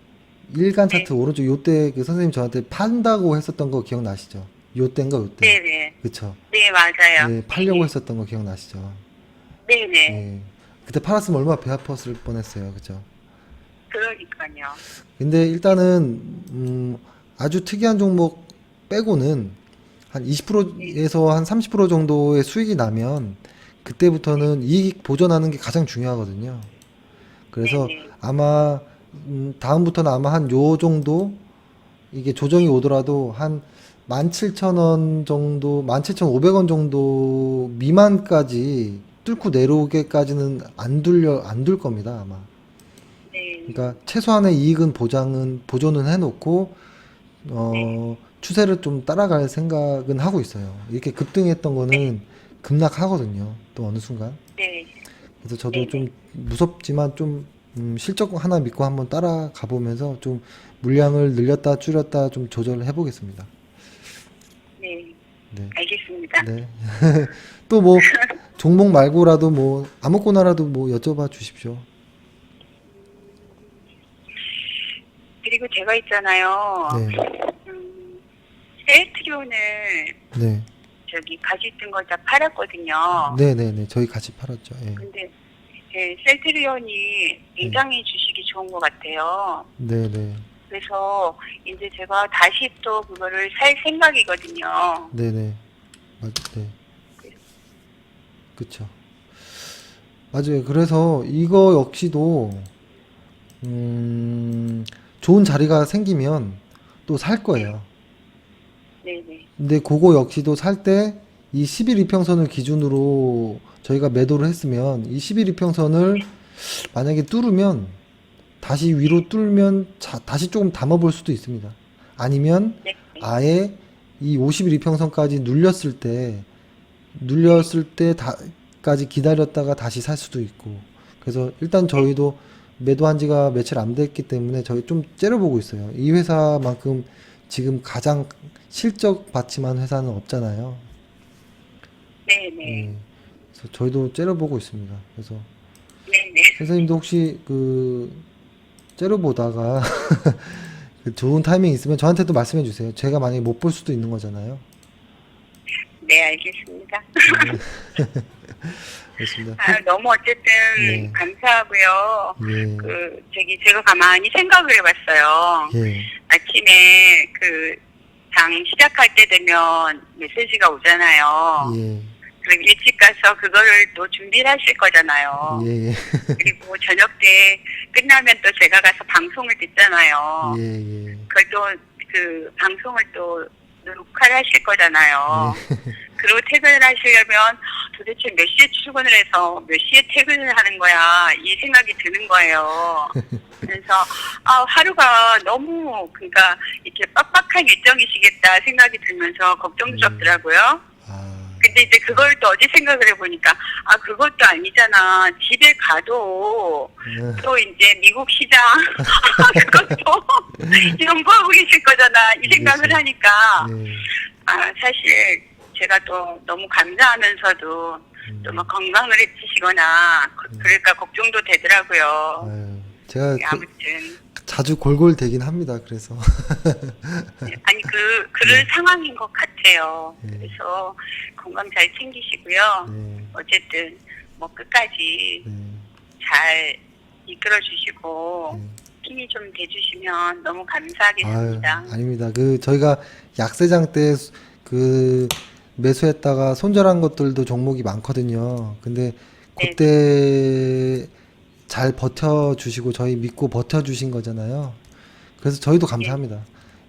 일간 차트 네, 오른쪽 요때 그 선생님 저한테 판다고 했었던 거 기억나시죠? 요때인가 요때. 네, 네, 그쵸. 네, 맞아요. 예, 네, 팔려고 네, 했었던 거 기억나시죠? 네, 네. 예. 그때 팔았으면 얼마나 배 아팠을 뻔했어요. 그쵸? 그러니까요. 근데 일단은 아주 특이한 종목 빼고는 한 네, 20%에서 한 30% 정도의 수익이 나면 네, 그때부터는 이익 보전하는 게 가장 중요하거든요. 네, 그래서 네, 아마 다음부터는 아마 한 요 정도 이게 조정이 네, 오더라도 한 17,000원 정도, 17,500원 정도 미만까지 뚫고 내려오게까지는 안 둘 겁니다, 아마. 네, 그러니까 최소한의 이익은 보존은 해놓고 네, 추세를 좀 따라갈 생각은 하고 있어요. 이렇게 급등했던 네, 거는 급락하거든요. 또 어느 순간. 네, 그래서 저도 네, 좀 무섭지만 좀 실적 하나 믿고 한번 따라가 보면서 좀 물량을 늘렸다 줄였다 좀 조절을 해보겠습니다. 네. 네. 알겠습니다. 네. 또 뭐 종목 말고라도 뭐 아무거나라도 뭐 여쭤봐 주십시오. 그리고 제가 있잖아요. 네. 셀트리온을 네. 저기 가지고 있던 걸 다 팔았거든요. 네네네. 저희 같이 팔았죠. 예. 근데 셀트리온이 굉장히 주식이 좋은 것 같아요. 네네. 그래서 이제 제가 다시 또 그거를 살 생각이거든요. 네네. 네. 그쵸. 맞아요. 그래서 이거 역시도, 좋은 자리가 생기면 또 살 거예요. 네네. 근데 그거 역시도 살 때 이 11 이평선을 기준으로 저희가 매도를 했으면 이 11 이평선을 만약에 뚫으면 다시 위로 뚫으면 다시 조금 담아볼 수도 있습니다. 아니면 네. 아예 이 51 이평선까지 눌렸을 때까지 기다렸다가 다시 살 수도 있고. 그래서 일단 저희도 매도한 지가 며칠 안 됐기 때문에 저희 좀 째려보고 있어요. 이 회사만큼 지금 가장 실적 받침한 회사는 없잖아요. 네네. 예. 그래서 저희도 째려보고 있습니다. 그래서 네네. 선생님도 혹시 째려보다가 그 좋은 타이밍 있으면 저한테도 말씀해 주세요. 제가 만약에 못 볼 수도 있는 거잖아요. 네, 알겠습니다. 그렇습니다. 너무 어쨌든 네. 감사하고요. 예. 제가 가만히 생각을 해봤어요. 예. 아침에 장 시작할 때 되면 메시지가 오잖아요. 예. 그럼 일찍 가서 그거를 또 준비를 하실 거잖아요. 예. 예. 그리고 저녁 때 끝나면 또 제가 가서 방송을 듣잖아요. 예. 예. 그걸 또 방송을 또 녹화를 하실 거잖아요. 그리고 퇴근을 하시려면 도대체 몇 시에 출근을 해서 몇 시에 퇴근을 하는 거야, 이 생각이 드는 거예요. 그래서 하루가 너무 그러니까 이렇게 빡빡한 일정이시겠다 생각이 들면서 걱정스럽더라고요. 근데 이제 그걸 또 어제 생각을 해보니까 그것도 아니잖아. 집에 가도 또 이제 미국 시장 그것도 연구하고 계실 거잖아, 이 생각을 하니까 사실 제가 또 너무 감사하면서도 또 막 건강을 해치시거나 그러니까 걱정도 되더라고요. 아유, 제가 아무튼 자주 골골대긴 합니다. 그래서 아니 그럴 상황인 것 같아요. 네. 그래서 건강 잘 챙기시고요. 네. 어쨌든 뭐 끝까지 네. 잘 이끌어 주시고 네. 힘이 좀 돼주시면 너무 감사하겠습니다. 아유, 아닙니다. 저희가 약세장 때 매수했다가 손절한 것들도 종목이 많거든요. 근데 그때 잘 버텨주시고 저희 믿고 버텨주신 거잖아요. 그래서 저희도 감사합니다.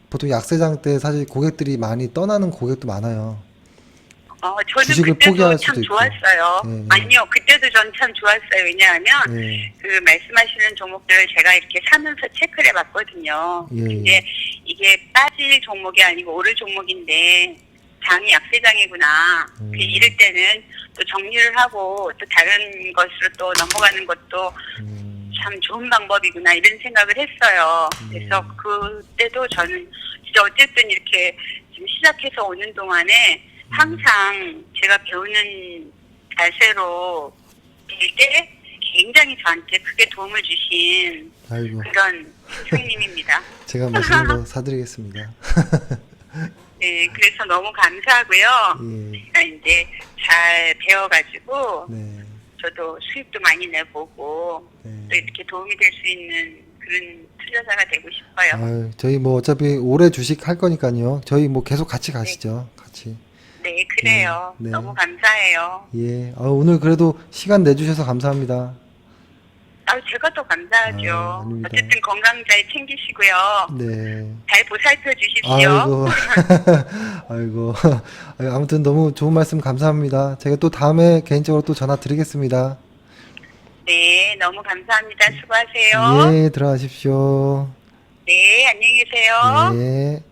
보통 약세장 때 사실 고객들이 많이 떠나는 고객도 많아요. 저는 주식을 그때도 포기할 참 수도 있고. 좋았어요. 네, 네. 아니요, 그때도 전 참 좋았어요. 왜냐하면 예. 말씀하시는 종목들을 제가 이렇게 사면서 체크를 해봤거든요. 예, 근데 이게 빠질 종목이 아니고 오를 종목인데 장이 약세장이구나. 이럴 때는 또 정리를 하고 또 다른 것으로 또 넘어가는 것도 참 좋은 방법이구나, 이런 생각을 했어요. 그래서 그때도 저는 진짜 어쨌든 이렇게 지금 시작해서 오는 동안에 항상 제가 배우는 자세로 될 때 굉장히 저한테 크게 도움을 주신 아이고, 그런 스승님입니다. 제가 맛있는 거 사드리겠습니다. 네, 그래서 너무 감사하고요. 예. 이제 잘 배워가지고 네. 저도 수입도 많이 내보고 네. 또 이렇게 도움이 될 수 있는 그런 투자자가 되고 싶어요. 아유, 저희 뭐 어차피 오래 주식 할 거니까요. 저희 뭐 계속 같이 가시죠. 같이. 네, 그래요. 네. 너무 감사해요. 예. 오늘 그래도 시간 내주셔서 감사합니다. 제가 더 감사하죠. 아닙니다. 어쨌든 건강 잘 챙기시고요. 네. 잘 보살펴 주십시오. 아이고. 아이고. 아유, 아무튼 너무 좋은 말씀 감사합니다. 제가 또 다음에 개인적으로 또 전화 드리겠습니다. 네, 너무 감사합니다. 수고하세요. 예, 들어가십시오. 네, 안녕히 계세요. 예.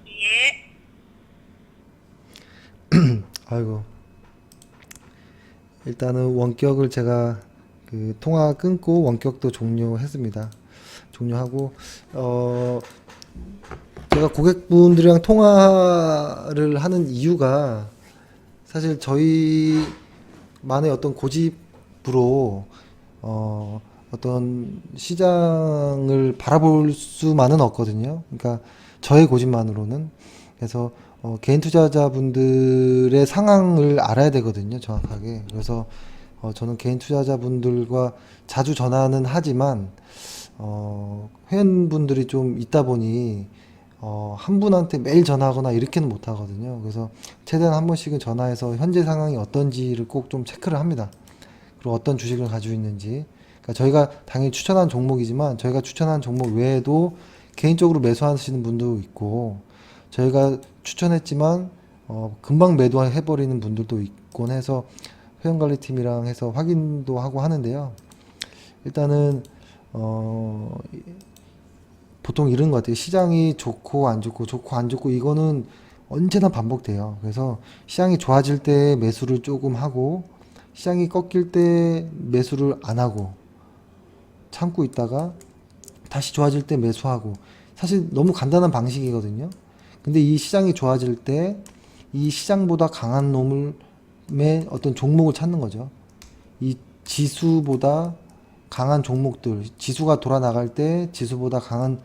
예. 아이고. 일단은 원격을 제가 통화 끊고 원격도 종료했습니다. 종료하고 제가 고객분들이랑 통화를 하는 이유가 사실 저희만의 어떤 고집으로 어떤 시장을 바라볼 수만은 없거든요. 그러니까 저의 고집만으로는. 그래서 개인 투자자분들의 상황을 알아야 되거든요, 정확하게. 그래서 저는 개인 투자자분들과 자주 전화는 하지만 회원분들이 좀 있다 보니 한 분한테 매일 전화하거나 이렇게는 못 하거든요. 그래서 최대한 한 번씩은 전화해서 현재 상황이 어떤지를 꼭 좀 체크를 합니다. 그리고 어떤 주식을 가지고 있는지. 그러니까 저희가 당연히 추천한 종목이지만 저희가 추천한 종목 외에도 개인적으로 매수하시는 분도 있고, 저희가 추천했지만 금방 매도해버리는 분들도 있곤 해서 회원관리팀이랑 해서 확인도 하고 하는데요. 일단은 보통 이런 것 같아요. 시장이 좋고 안 좋고 좋고 안 좋고 이거는 언제나 반복돼요. 그래서 시장이 좋아질 때 매수를 조금 하고, 시장이 꺾일 때 매수를 안 하고 참고 있다가 다시 좋아질 때 매수하고, 사실 너무 간단한 방식이거든요. 근데 이 시장이 좋아질 때 이 시장보다 강한 놈의 어떤 종목을 찾는 거죠. 이 지수보다 강한 종목들, 지수가 돌아 나갈 때 지수보다 강한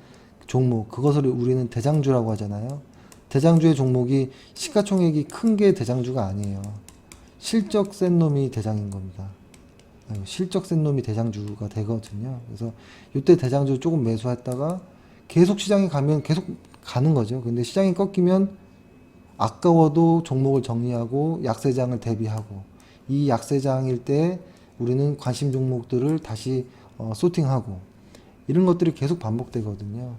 종목, 그것을 우리는 대장주라고 하잖아요. 대장주의 종목이 시가총액이 큰 게 대장주가 아니에요. 실적 센 놈이 대장인 겁니다. 실적 센 놈이 대장주가 되거든요. 그래서 이때 대장주 조금 매수했다가 계속 시장이 가면 계속 가는 거죠. 근데 시장이 꺾이면 아까워도 종목을 정리하고 약세장을 대비하고, 이 약세장일 때 우리는 관심 종목들을 다시 소팅하고, 이런 것들이 계속 반복되거든요.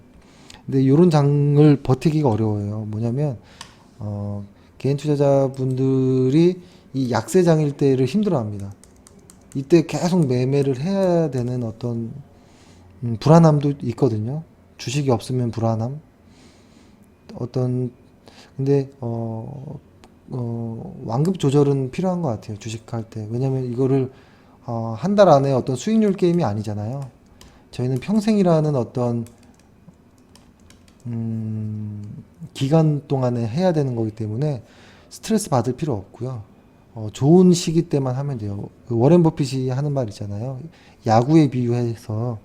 근데 이런 장을 버티기가 어려워요. 뭐냐면 개인 투자자분들이 이 약세장일 때를 힘들어합니다. 이때 계속 매매를 해야 되는 어떤 불안함도 있거든요. 주식이 없으면 불안함. 근데 완급 조절은 필요한 것 같아요. 주식할 때. 왜냐면 이거를 한 달 안에 어떤 수익률 게임이 아니잖아요. 저희는 평생이라는 어떤 기간 동안에 해야 되는 거기 때문에 스트레스 받을 필요 없고요. 좋은 시기 때만 하면 돼요. 그 워렌 버핏이 하는 말 있잖아요. 야구에 비유해서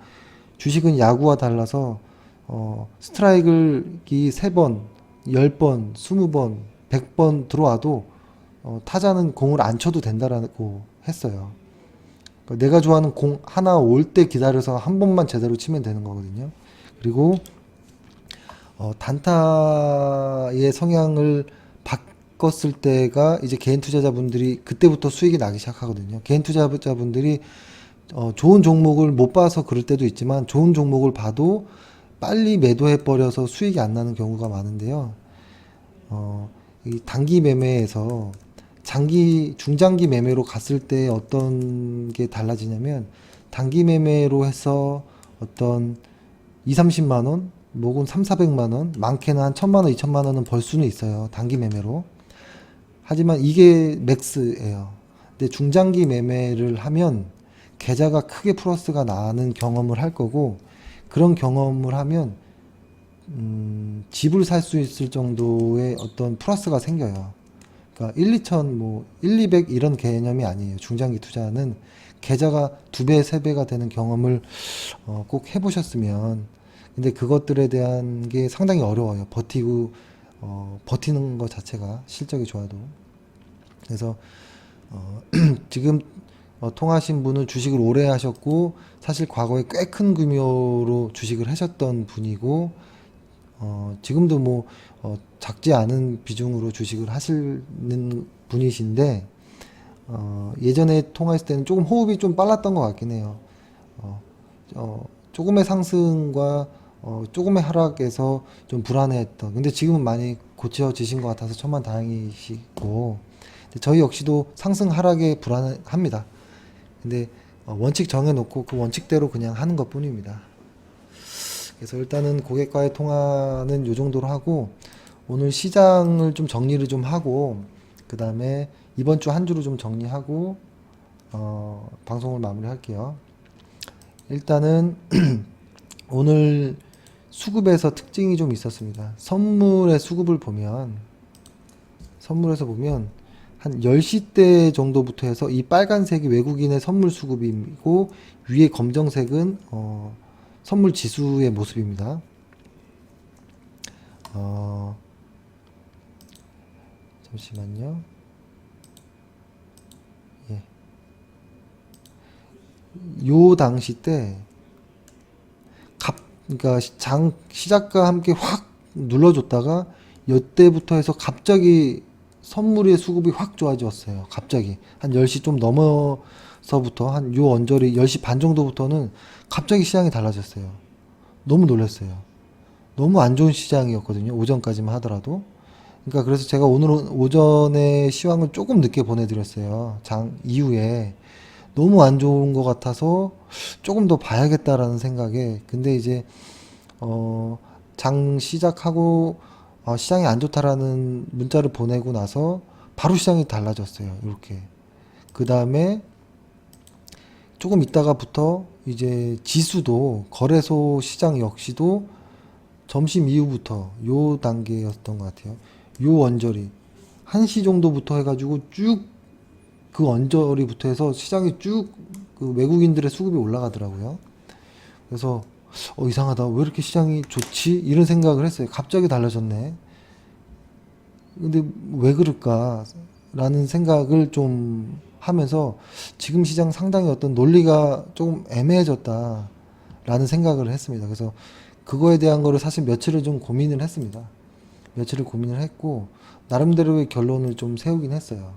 주식은 야구와 달라서 스트라이크를 3번, 10번, 20번, 100번 들어와도 타자는 공을 안 쳐도 된다라고 했어요. 그러니까 내가 좋아하는 공 하나 올 때 기다려서 한 번만 제대로 치면 되는 거거든요. 그리고 단타의 성향을 바꿨을 때가 이제 개인 투자자분들이 그때부터 수익이 나기 시작하거든요. 개인 투자자분들이 좋은 종목을 못 봐서 그럴 때도 있지만, 좋은 종목을 봐도 빨리 매도해 버려서 수익이 안 나는 경우가 많은데요. 이 단기 매매에서 중장기 매매로 갔을 때 어떤 게 달라지냐면, 단기 매매로 해서 어떤 2, 30만 원, 혹은 3, 400만 원, 많게는 한 1000만 원, 2000만 원은 벌 수는 있어요. 단기 매매로. 하지만 이게 맥스예요. 근데 중장기 매매를 하면 계좌가 크게 플러스가 나는 경험을 할 거고, 그런 경험을 하면 집을 살 수 있을 정도의 어떤 플러스가 생겨요. 그러니까 1, 2천, 1, 200 이런 개념이 아니에요. 중장기 투자는 계좌가 2배, 3배가 되는 경험을 꼭 해보셨으면. 근데 그것들에 대한 게 상당히 어려워요. 버티는 것 자체가 실적이 좋아도. 그래서 지금 통하신 분은 주식을 오래 하셨고, 사실 과거에 꽤 큰 규모로 주식을 하셨던 분이고, 지금도 작지 않은 비중으로 주식을 하시는 분이신데, 예전에 통화했을 때는 조금 호흡이 좀 빨랐던 것 같긴 해요. 조금의 상승과 조금의 하락에서 좀 불안해했던. 근데 지금은 많이 고쳐지신 것 같아서 천만다행이시고, 저희 역시도 상승 하락에 불안합니다. 근데 원칙 정해놓고 그 원칙대로 그냥 하는 것 뿐입니다. 그래서 일단은 고객과의 통화는 요 정도로 하고, 오늘 시장을 좀 정리를 좀 하고, 그 다음에 이번 주 한 주로 좀 정리하고 방송을 마무리할게요. 일단은 오늘 수급에서 특징이 좀 있었습니다. 선물의 수급을 보면, 선물에서 보면 한 10시 때 정도부터 해서 이 빨간색이 외국인의 선물 수급이고 위에 검정색은 선물 지수의 모습입니다. 잠시만요. 예. 요 당시 때 그러니까 시작과 함께 확 눌러줬다가 이때부터 해서 갑자기 선물의 수급이 확 좋아졌어요. 갑자기 한 10시 좀 넘어서부터 한 요 언저리 10시 반 정도부터는 갑자기 시장이 달라졌어요. 너무 놀랐어요. 너무 안 좋은 시장이었거든요. 오전까지만 하더라도. 그러니까 그래서 제가 오늘은 오전에 시황을 조금 늦게 보내드렸어요. 장 이후에 너무 안 좋은 것 같아서 조금 더 봐야겠다라는 생각에. 근데 이제 장 시작하고 시장이 안 좋다라는 문자를 보내고 나서 바로 시장이 달라졌어요. 이렇게. 그 다음에 조금 있다가부터 이제 지수도 거래소 시장 역시도 점심 이후부터 요 단계였던 것 같아요. 요 언저리 1시 정도부터 해가지고 쭉 그 언저리부터 해서 시장이 쭉 그 외국인들의 수급이 올라가더라고요. 그래서 이상하다. 왜 이렇게 시장이 좋지? 이런 생각을 했어요. 갑자기 달라졌네. 근데 왜 그럴까? 라는 생각을 좀 하면서 지금 시장 상당히 어떤 논리가 조금 애매해졌다. 라는 생각을 했습니다. 그래서 그거에 대한 거를 사실 며칠을 좀 고민을 했습니다. 며칠을 고민을 했고, 나름대로의 결론을 좀 세우긴 했어요.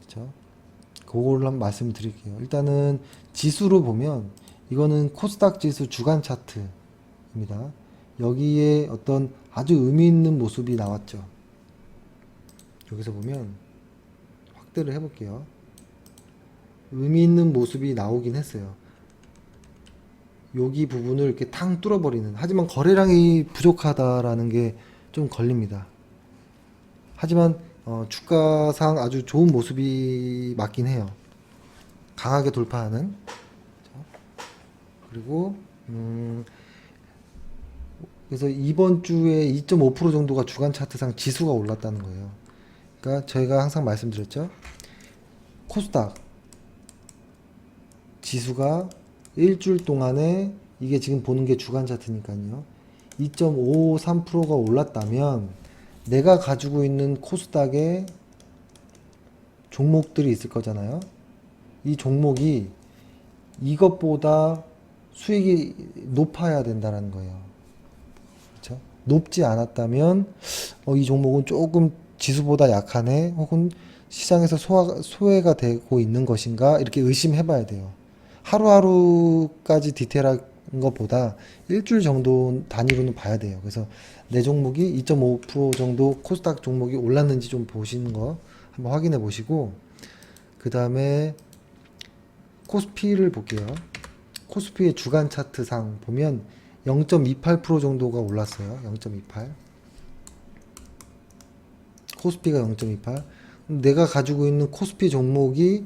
그쵸? 그거를 한번 말씀을 드릴게요. 일단은 지수로 보면, 이거는 코스닥 지수 주간 차트입니다. 여기에 어떤 아주 의미 있는 모습이 나왔죠. 여기서 보면 확대를 해볼게요. 의미 있는 모습이 나오긴 했어요. 여기 부분을 이렇게 탕 뚫어버리는. 하지만 거래량이 부족하다라는 게 좀 걸립니다. 하지만 주가상 아주 좋은 모습이 맞긴 해요. 강하게 돌파하는. 그리고 그래서 이번 주에 2.5% 정도가 주간 차트상 지수가 올랐다는 거예요. 그러니까 저희가 항상 말씀드렸죠. 코스닥 지수가 일주일 동안에 이게 지금 보는 게 주간 차트니까요. 2.53%가 올랐다면 내가 가지고 있는 코스닥에 종목들이 있을 거잖아요. 이 종목이 이것보다 수익이 높아야 된다는 거예요. 그렇죠? 높지 않았다면 이 종목은 조금 지수보다 약하네, 혹은 시장에서 소외가 되고 있는 것인가, 이렇게 의심해 봐야 돼요. 하루하루까지 디테일한 것보다 일주일 정도 단위로는 봐야 돼요. 그래서 내 종목이 2.5% 정도 코스닥 종목이 올랐는지 좀 보시는 거 한번 확인해 보시고, 그 다음에 코스피를 볼게요. 코스피의 주간 차트상 보면 0.28% 정도가 올랐어요. 0.28. 코스피가 0.28. 내가 가지고 있는 코스피 종목이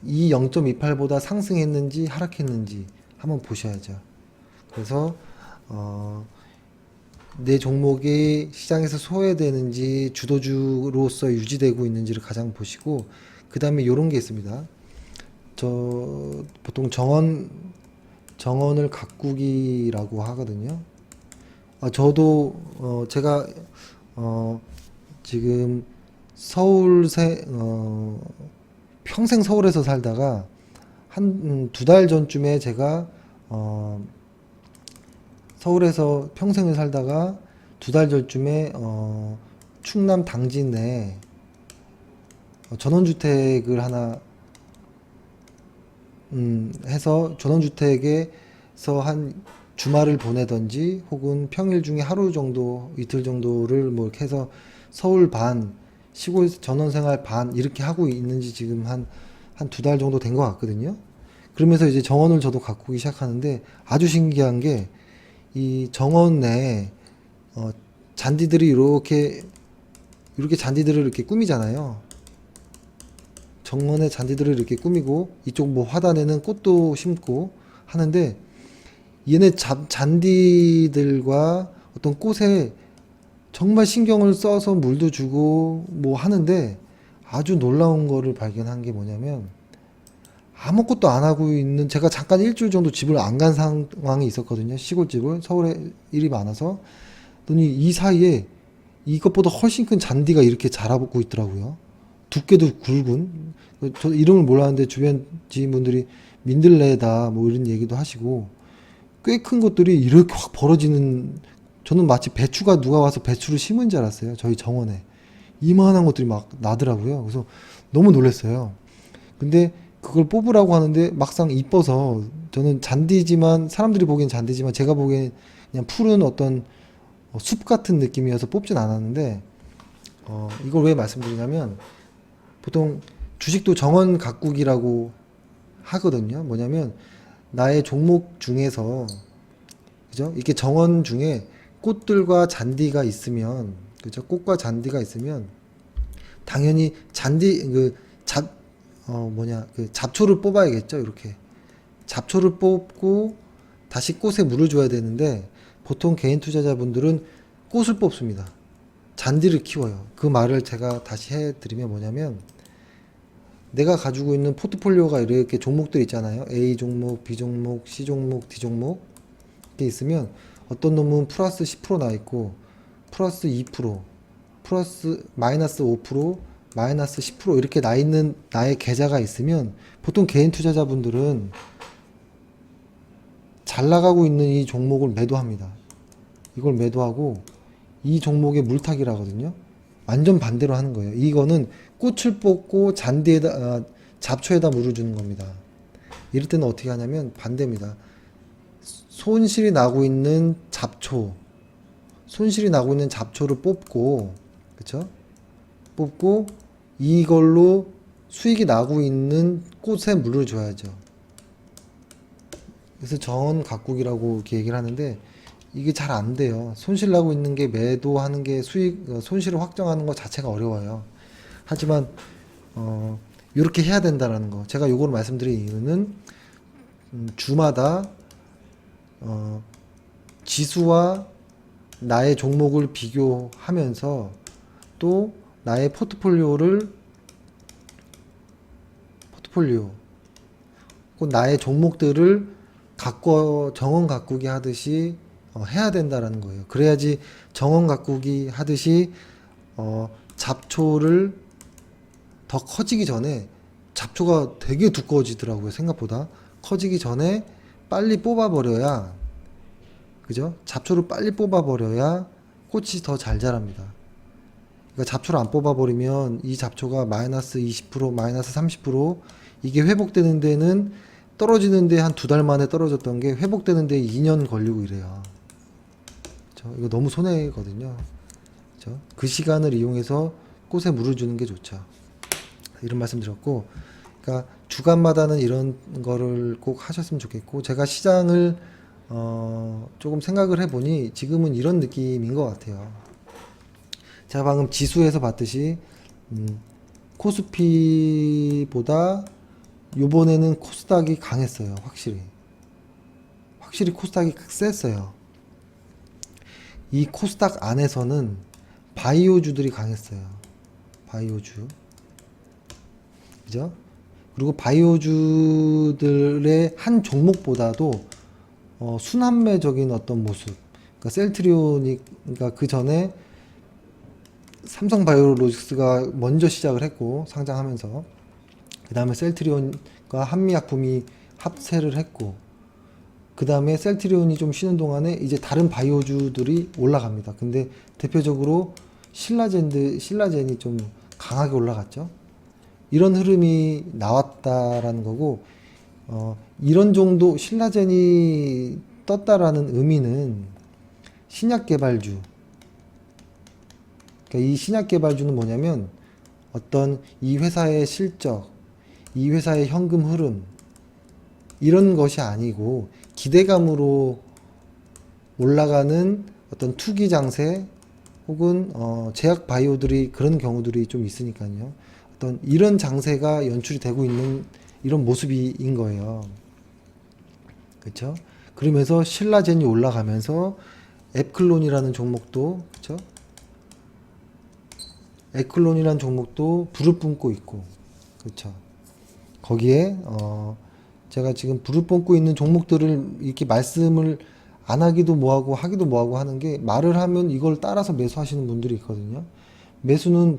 이 0.28보다 상승했는지 하락했는지 한번 보셔야죠. 그래서 내 종목이 시장에서 소외되는지 주도주로서 유지되고 있는지를 가장 보시고, 그 다음에 이런 게 있습니다. 보통 정원을 가꾸기라고 하거든요. 저도 제가 지금 평생 서울에서 살다가 한 2달 전쯤에 제가 서울에서 평생을 살다가 2달 전쯤에 충남 당진에 전원주택을 하나 해서 전원주택에서 한 주말을 보내던지 혹은 평일 중에 하루 정도, 이틀 정도를 뭐 이렇게 해서 서울 반, 시골 전원생활 반 이렇게 하고 있는지 지금 한 2달 정도 된 것 같거든요. 그러면서 이제 정원을 저도 가꾸기 시작하는데, 아주 신기한 게 이 정원 내에 잔디들이 이렇게 잔디들을 이렇게 꾸미잖아요. 정원에 잔디들을 이렇게 꾸미고 이쪽 뭐 화단에는 꽃도 심고 하는데, 얘네 잔디들과 어떤 꽃에 정말 신경을 써서 물도 주고 뭐 하는데 아주 놀라운 거를 발견한 게 뭐냐면 아무것도 안 하고 있는, 제가 잠깐 일주일 정도 집을 안 간 상황이 있었거든요. 시골집을. 서울에 일이 많아서. 그랬더니 이 사이에 이것보다 훨씬 큰 잔디가 이렇게 자라고 있더라고요. 두께도 굵은. 저 이름을 몰랐는데 주변 지인분들이 민들레다 뭐 이런 얘기도 하시고, 꽤 큰 것들이 이렇게 확 벌어지는, 저는 마치 배추가 누가 와서 배추를 심은 줄 알았어요. 저희 정원에. 이만한 것들이 막 나더라고요. 그래서 너무 놀랐어요. 근데 그걸 뽑으라고 하는데 막상 이뻐서, 저는 잔디지만, 사람들이 보기엔 잔디지만 제가 보기엔 그냥 푸른 어떤 숲 같은 느낌이어서 뽑진 않았는데, 이걸 왜 말씀드리냐면, 보통 주식도 정원 가꾸기라고 하거든요. 뭐냐면 나의 종목 중에서, 그죠? 이렇게 정원 중에 꽃들과 잔디가 있으면, 그죠? 꽃과 잔디가 있으면 당연히 잔디 그 잡초를 뽑아야겠죠. 이렇게 잡초를 뽑고 다시 꽃에 물을 줘야 되는데, 보통 개인 투자자분들은 꽃을 뽑습니다. 잔디를 키워요. 그 말을 제가 다시 해드리면 뭐냐면, 내가 가지고 있는 포트폴리오가 이렇게 종목들 있잖아요. A 종목, B 종목, C 종목, D 종목 이렇게 있으면, 어떤 놈은 플러스 10% 나 있고 플러스 2%, 플러스 마이너스 5%, 마이너스 10% 이렇게 나 있는 나의 계좌가 있으면, 보통 개인 투자자분들은 잘 나가고 있는 이 종목을 매도합니다. 이걸 매도하고 이 종목의 물타기라거든요. 완전 반대로 하는 거예요. 이거는 꽃을 뽑고 잡초에다 물을 주는 겁니다. 이럴 때는 어떻게 하냐면 반대입니다. 손실이 나고 있는 잡초를 뽑고, 그쵸? 뽑고 이걸로 수익이 나고 있는 꽃에 물을 줘야죠. 그래서 정원 가꾸기라고 이렇게 얘기를 하는데, 이게 잘 안 돼요. 손실 나고 있는 게 매도하는 게 손실을 확정하는 것 자체가 어려워요. 하지만 이렇게 해야 된다라는 거. 제가 요걸 말씀드린 이유는, 주마다 지수와 나의 종목을 비교하면서, 또 나의 곧 나의 종목들을 정원 가꾸기 하듯이 해야 된다라는 거예요. 그래야지 정원 가꾸기 하듯이 잡초를 더 커지기 전에, 잡초가 되게 두꺼워지더라고요. 생각보다 커지기 전에 빨리 뽑아버려야, 그죠? 잡초를 빨리 뽑아버려야 꽃이 더 잘 자랍니다. 그러니까 잡초를 안 뽑아버리면 이 잡초가 마이너스 20%, 마이너스 30% 이게 회복되는 데는, 떨어지는데 한 2달 만에 떨어졌던 게 회복되는 데 2년 걸리고 이래요. 그렇죠? 이거 너무 손해거든요. 그렇죠? 그 시간을 이용해서 꽃에 물을 주는 게 좋죠. 이런 말씀 드렸고, 그러니까 주간마다는 이런 거를 꼭 하셨으면 좋겠고, 제가 시장을 조금 생각을 해보니 지금은 이런 느낌인 것 같아요. 제가 방금 지수에서 봤듯이 코스피보다 요번에는 코스닥이 강했어요. 확실히 코스닥이 셌어요. 이 코스닥 안에서는 바이오주들이 강했어요. 바이오주. 그죠? 그리고 바이오주들의 한 종목보다도 순환매적인 어떤 모습. 그러니까 그러니까 그 전에 삼성바이오로직스가 먼저 시작을 했고, 상장하면서, 그 다음에 셀트리온과 한미약품이 합세를 했고, 그 다음에 셀트리온이 좀 쉬는 동안에 이제 다른 바이오주들이 올라갑니다. 근데 대표적으로 신라젠이 좀 강하게 올라갔죠. 이런 흐름이 나왔다라는 거고, 이런 정도 신라젠이 떴다라는 의미는 신약개발주, 그러니까 이 신약개발주는 뭐냐면, 어떤 이 회사의 실적, 이 회사의 현금 흐름, 이런 것이 아니고 기대감으로 올라가는 어떤 투기 장세, 혹은 제약 바이오들이 그런 경우들이 좀 있으니까요. 어떤 이런 장세가 연출이 되고 있는 이런 모습인 거예요. 그렇죠? 그러면서 신라젠이 올라가면서 앱클론이라는 종목도, 그렇죠? 에클론이라는 종목도 불을 뿜고 있고, 그렇죠. 거기에 제가 지금 불을 뿜고 있는 종목들을 이렇게 말씀을 안 하기도 뭐하고 하기도 뭐하고 하는 게, 말을 하면 이걸 따라서 매수하시는 분들이 있거든요. 매수는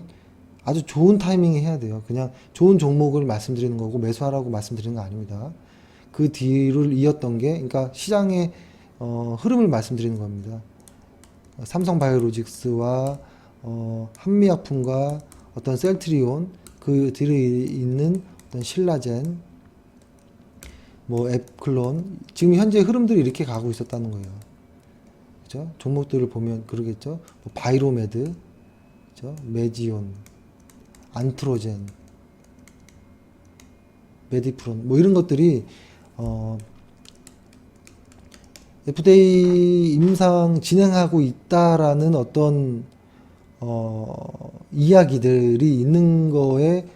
아주 좋은 타이밍에 해야 돼요. 그냥 좋은 종목을 말씀드리는 거고 매수하라고 말씀드리는 거 아닙니다. 그 뒤를 이었던 게, 그러니까 시장의 흐름을 말씀드리는 겁니다. 삼성바이오로직스와 한미약품과 어떤 셀트리온, 그 뒤에 있는 어떤 신라젠, 뭐 앱클론, 지금 현재 흐름들이 이렇게 가고 있었다는 거예요. 그죠? 종목들을 보면 그러겠죠. 뭐 바이로메드, 그죠? 메지온, 안트로젠, 메디프론, 뭐 이런 것들이 FDA 임상 진행하고 있다라는 어떤 이야기들이 있는 거에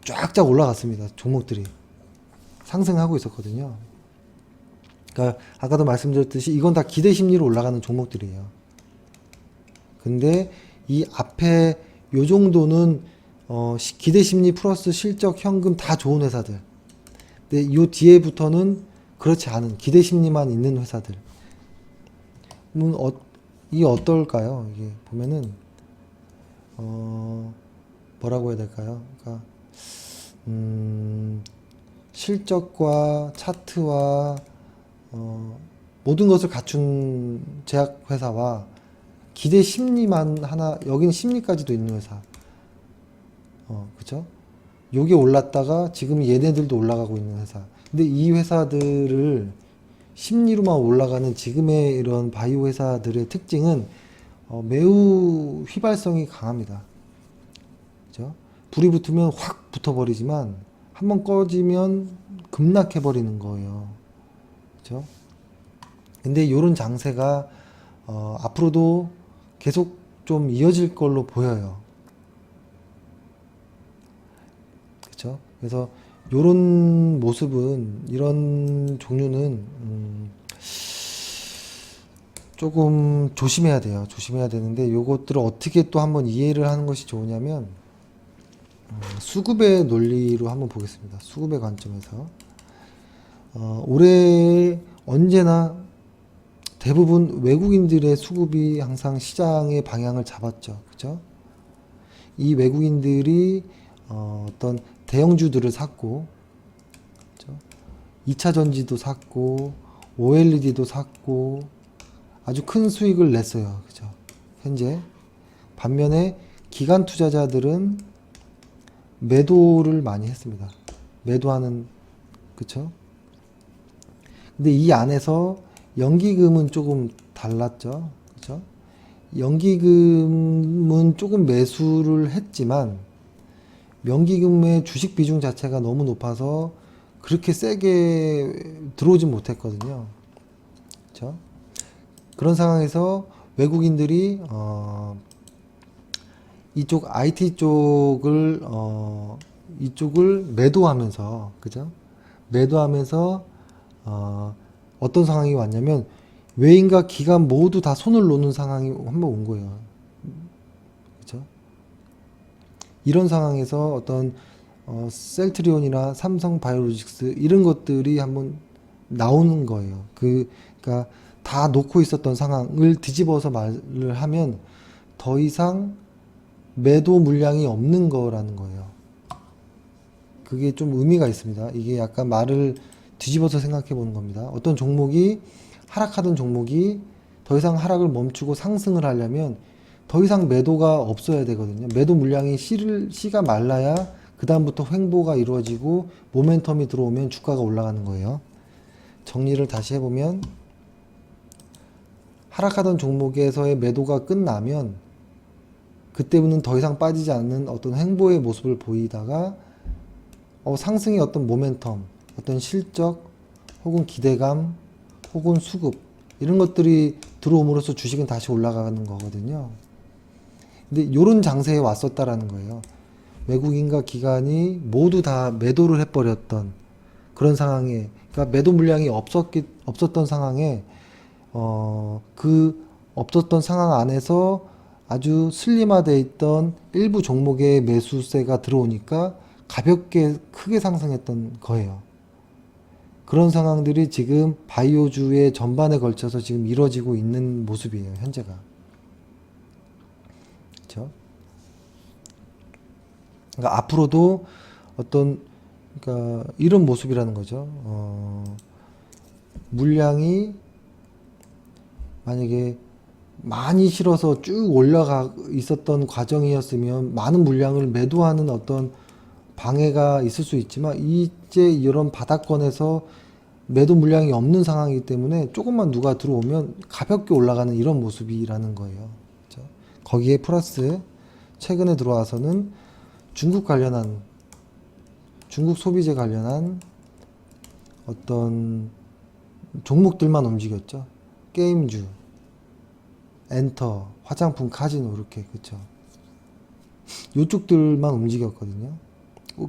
쫙쫙 올라갔습니다. 종목들이 상승하고 있었거든요. 그러니까 아까도 말씀드렸듯이 이건 다 기대 심리로 올라가는 종목들이에요. 근데 이 앞에 요 정도는 기대 심리 플러스 실적, 현금 다 좋은 회사들. 근데 요 뒤에부터는 그렇지 않은 기대 심리만 있는 회사들. 이게 어떨까요? 이게 보면은 뭐라고 해야 될까요? 그러니까 실적과 차트와 모든 것을 갖춘 제약회사와 기대 심리만 하나, 여기는 심리까지도 있는 회사. 그죠? 요게 올랐다가 지금 얘네들도 올라가고 있는 회사. 근데 이 회사들을 심리로만 올라가는 지금의 이런 바이오 회사들의 특징은 매우 휘발성이 강합니다. 그죠? 불이 붙으면 확 붙어버리지만 한번 꺼지면 급락해버리는 거예요. 그죠? 근데 이런 장세가 앞으로도 계속 좀 이어질 걸로 보여요. 그죠? 그래서 이런 모습은, 이런 종류는 조금 조심해야 돼요. 조심해야 되는데, 요것들을 어떻게 또 한번 이해를 하는 것이 좋으냐면 수급의 논리로 한번 보겠습니다. 수급의 관점에서 올해 언제나 대부분 외국인들의 수급이 항상 시장의 방향을 잡았죠. 그죠? 이 외국인들이 어떤 대형주들을 샀고, 그죠? 2차 전지도 샀고, OLED도 샀고, 아주 큰 수익을 냈어요. 그죠? 현재. 반면에 기관 투자자들은 매도를 많이 했습니다. 매도하는, 그쵸? 근데 이 안에서 연기금은 조금 달랐죠. 그죠? 연기금은 조금 매수를 했지만, 연기금의 주식 비중 자체가 너무 높아서 그렇게 세게 들어오진 못했거든요. 그죠? 그런 상황에서 외국인들이 이쪽 IT 쪽을 이쪽을 매도하면서, 그죠? 매도하면서 어떤 상황이 왔냐면 외인과 기관 모두 다 손을 놓는 상황이 한번 온 거예요. 그죠? 이런 상황에서 어떤 셀트리온이나 삼성 바이오로직스 이런 것들이 한번 나오는 거예요. 그러니까 다 놓고 있었던 상황을 뒤집어서 말을 하면 더 이상 매도 물량이 없는 거라는 거예요. 그게 좀 의미가 있습니다. 이게 약간 말을 뒤집어서 생각해 보는 겁니다. 어떤 종목이 하락하던 종목이 더 이상 하락을 멈추고 상승을 하려면 더 이상 매도가 없어야 되거든요. 매도 물량이 씨가 말라야 그 다음부터 횡보가 이루어지고 모멘텀이 들어오면 주가가 올라가는 거예요. 정리를 다시 해보면 하락하던 종목에서의 매도가 끝나면 그때는 더 이상 빠지지 않는 어떤 횡보의 모습을 보이다가 상승의 어떤 모멘텀, 어떤 실적, 혹은 기대감, 혹은 수급 이런 것들이 들어옴으로써 주식은 다시 올라가는 거거든요. 근데 이런 장세에 왔었다라는 거예요. 외국인과 기관이 모두 다 매도를 해버렸던 그런 상황에, 그러니까 매도 물량이 없었던 상황에 그 없었던 상황 안에서 아주 슬림화되어 있던 일부 종목의 매수세가 들어오니까 가볍게 크게 상승했던 거예요. 그런 상황들이 지금 바이오주의 전반에 걸쳐서 지금 이루어지고 있는 모습이에요, 현재가. 그렇죠? 그러니까 앞으로도 어떤, 그러니까 이런 모습이라는 거죠. 물량이 만약에 많이 실어서 쭉 올라가 있었던 과정이었으면 많은 물량을 매도하는 어떤 방해가 있을 수 있지만, 이제 이런 바닥권에서 매도 물량이 없는 상황이기 때문에 조금만 누가 들어오면 가볍게 올라가는 이런 모습이라는 거예요. 그렇죠? 거기에 플러스 최근에 들어와서는 중국 관련한, 중국 소비재 관련한 어떤 종목들만 움직였죠. 게임주, 엔터, 화장품, 카지노, 이렇게. 그쵸. 요쪽들만 움직였거든요.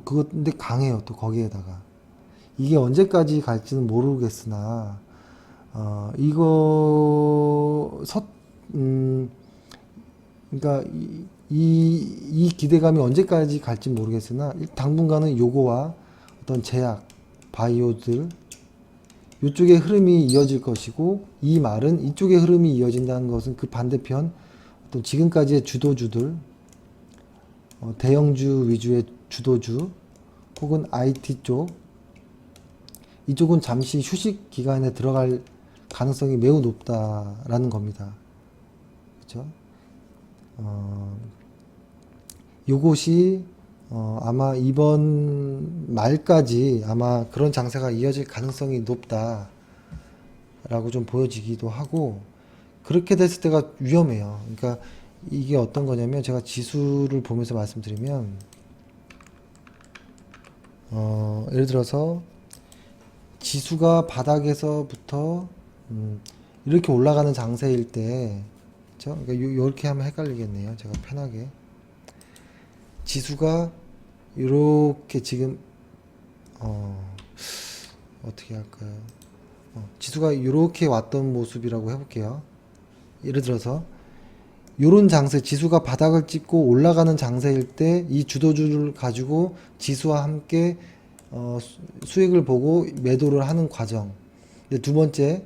그것, 근데 강해요, 또 거기에다가. 이게 언제까지 갈지는 모르겠으나, 그러니까, 이 기대감이 언제까지 갈지 모르겠으나, 당분간은 요거와 어떤 제약, 바이오들, 이쪽의 흐름이 이어질 것이고, 이 말은 이쪽의 흐름이 이어진다는 것은 그 반대편 어떤 지금까지의 주도주들, 대형주 위주의 주도주 혹은 IT 쪽, 이쪽은 잠시 휴식 기간에 들어갈 가능성이 매우 높다라는 겁니다. 그렇죠? 요것이 아마 이번 말까지 아마 그런 장세가 이어질 가능성이 높다라고 좀 보여지기도 하고, 그렇게 됐을 때가 위험해요. 그러니까 이게 어떤 거냐면, 제가 지수를 보면서 말씀드리면, 예를 들어서 지수가 바닥에서부터 이렇게 올라가는 장세일 때, 그렇죠? 그러니까 요렇게 하면 헷갈리겠네요. 제가 편하게. 지수가 이렇게 지금 어떻게 할까요? 지수가 이렇게 왔던 모습이라고 해볼게요. 예를 들어서 요런 장세, 지수가 바닥을 찍고 올라가는 장세일 때 이 주도주를 가지고 지수와 함께 수익을 보고 매도를 하는 과정. 두 번째,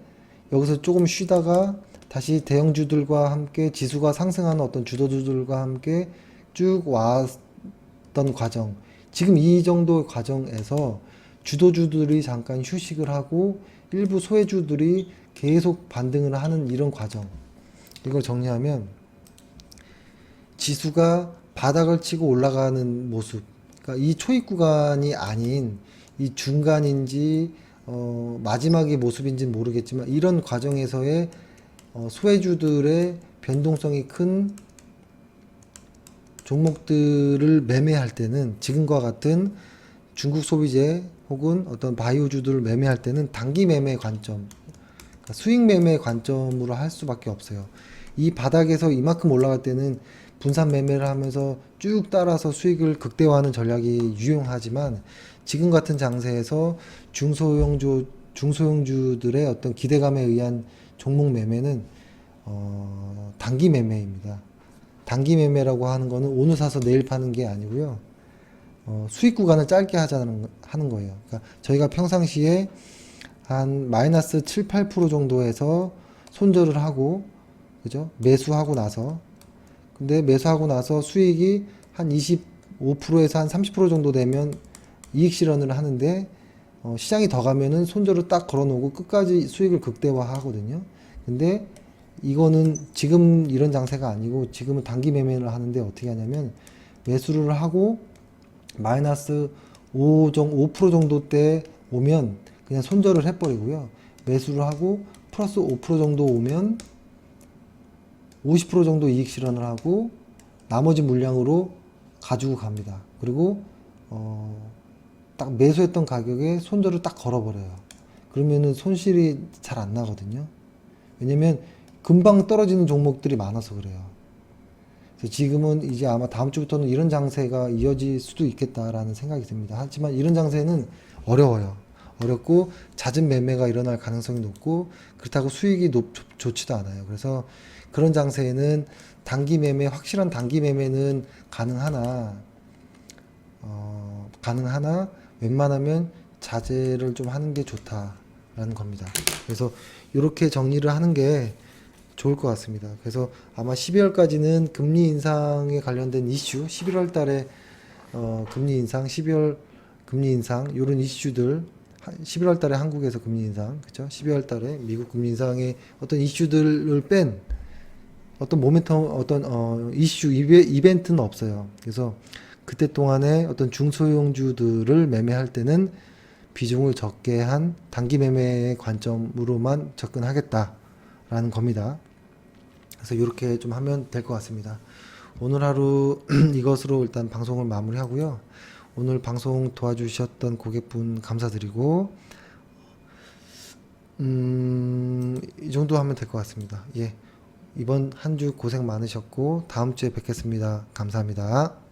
여기서 조금 쉬다가 다시 대형주들과 함께 지수가 상승하는 어떤 주도주들과 함께 쭉 왔던 과정. 지금 이 정도 과정에서 주도주들이 잠깐 휴식을 하고 일부 소외주들이 계속 반등을 하는 이런 과정. 이걸 정리하면, 지수가 바닥을 치고 올라가는 모습, 그러니까 이 초입 구간이 아닌 이 중간인지 마지막의 모습인지는 모르겠지만, 이런 과정에서의 소외주들의 변동성이 큰 종목들을 매매할 때는, 지금과 같은 중국 소비재 혹은 어떤 바이오주들을 매매할 때는 단기 매매 관점, 그러니까 수익 매매 관점으로 할 수밖에 없어요. 이 바닥에서 이만큼 올라갈 때는 분산 매매를 하면서 쭉 따라서 수익을 극대화하는 전략이 유용하지만, 지금 같은 장세에서 중소형주들의 어떤 기대감에 의한 종목 매매는 단기 매매입니다. 단기 매매라고 하는 거는 오늘 사서 내일 파는 게 아니고요. 수익 구간을 짧게 하는 거예요. 그러니까 저희가 평상시에 한 마이너스 7, 8% 정도에서 손절을 하고, 그죠? 매수하고 나서, 근데 매수하고 나서 수익이 한 25%에서 한 30% 정도 되면 이익 실현을 하는데, 시장이 더 가면은 손절을 딱 걸어 놓고 끝까지 수익을 극대화 하거든요. 근데 이거는 지금 이런 장세가 아니고, 지금은 단기 매매를 하는데 어떻게 하냐면, 매수를 하고 마이너스 5% 정도 때 오면 그냥 손절을 해버리고요. 매수를 하고 플러스 5% 정도 오면 50% 정도 이익 실현을 하고 나머지 물량으로 가지고 갑니다. 그리고 딱 매수했던 가격에 손절을 딱 걸어버려요. 그러면은 손실이 잘 안 나거든요. 왜냐면 금방 떨어지는 종목들이 많아서 그래요. 그래서 지금은 이제 아마 다음 주부터는 이런 장세가 이어질 수도 있겠다라는 생각이 듭니다. 하지만 이런 장세는 어려워요. 어렵고 잦은 매매가 일어날 가능성이 높고 그렇다고 수익이 좋지도 않아요. 그래서 그런 장세에는 단기 매매, 확실한 단기 매매는 가능하나 웬만하면 자제를 좀 하는 게 좋다라는 겁니다. 그래서 이렇게 정리를 하는 게 좋을 것 같습니다. 그래서 아마 12월까지는 금리 인상에 관련된 이슈, 11월 달에 금리 인상, 12월 금리 인상 이런 이슈들, 11월 달에 한국에서 금리 인상, 그렇죠? 12월 달에 미국 금리 인상의 어떤 이슈들을 뺀 어떤 모멘텀, 어떤 이슈 이벤트는 없어요. 그래서 그때 동안에 어떤 중소형주들을 매매할 때는 비중을 적게 한 단기 매매의 관점으로만 접근하겠다라는 겁니다. 그래서 이렇게 좀 하면 될 것 같습니다. 오늘 하루 이것으로 일단 방송을 마무리하고요. 오늘 방송 도와주셨던 고객분 감사드리고 이 정도 하면 될 것 같습니다. 예. 이번 한 주 고생 많으셨고 다음 주에 뵙겠습니다. 감사합니다.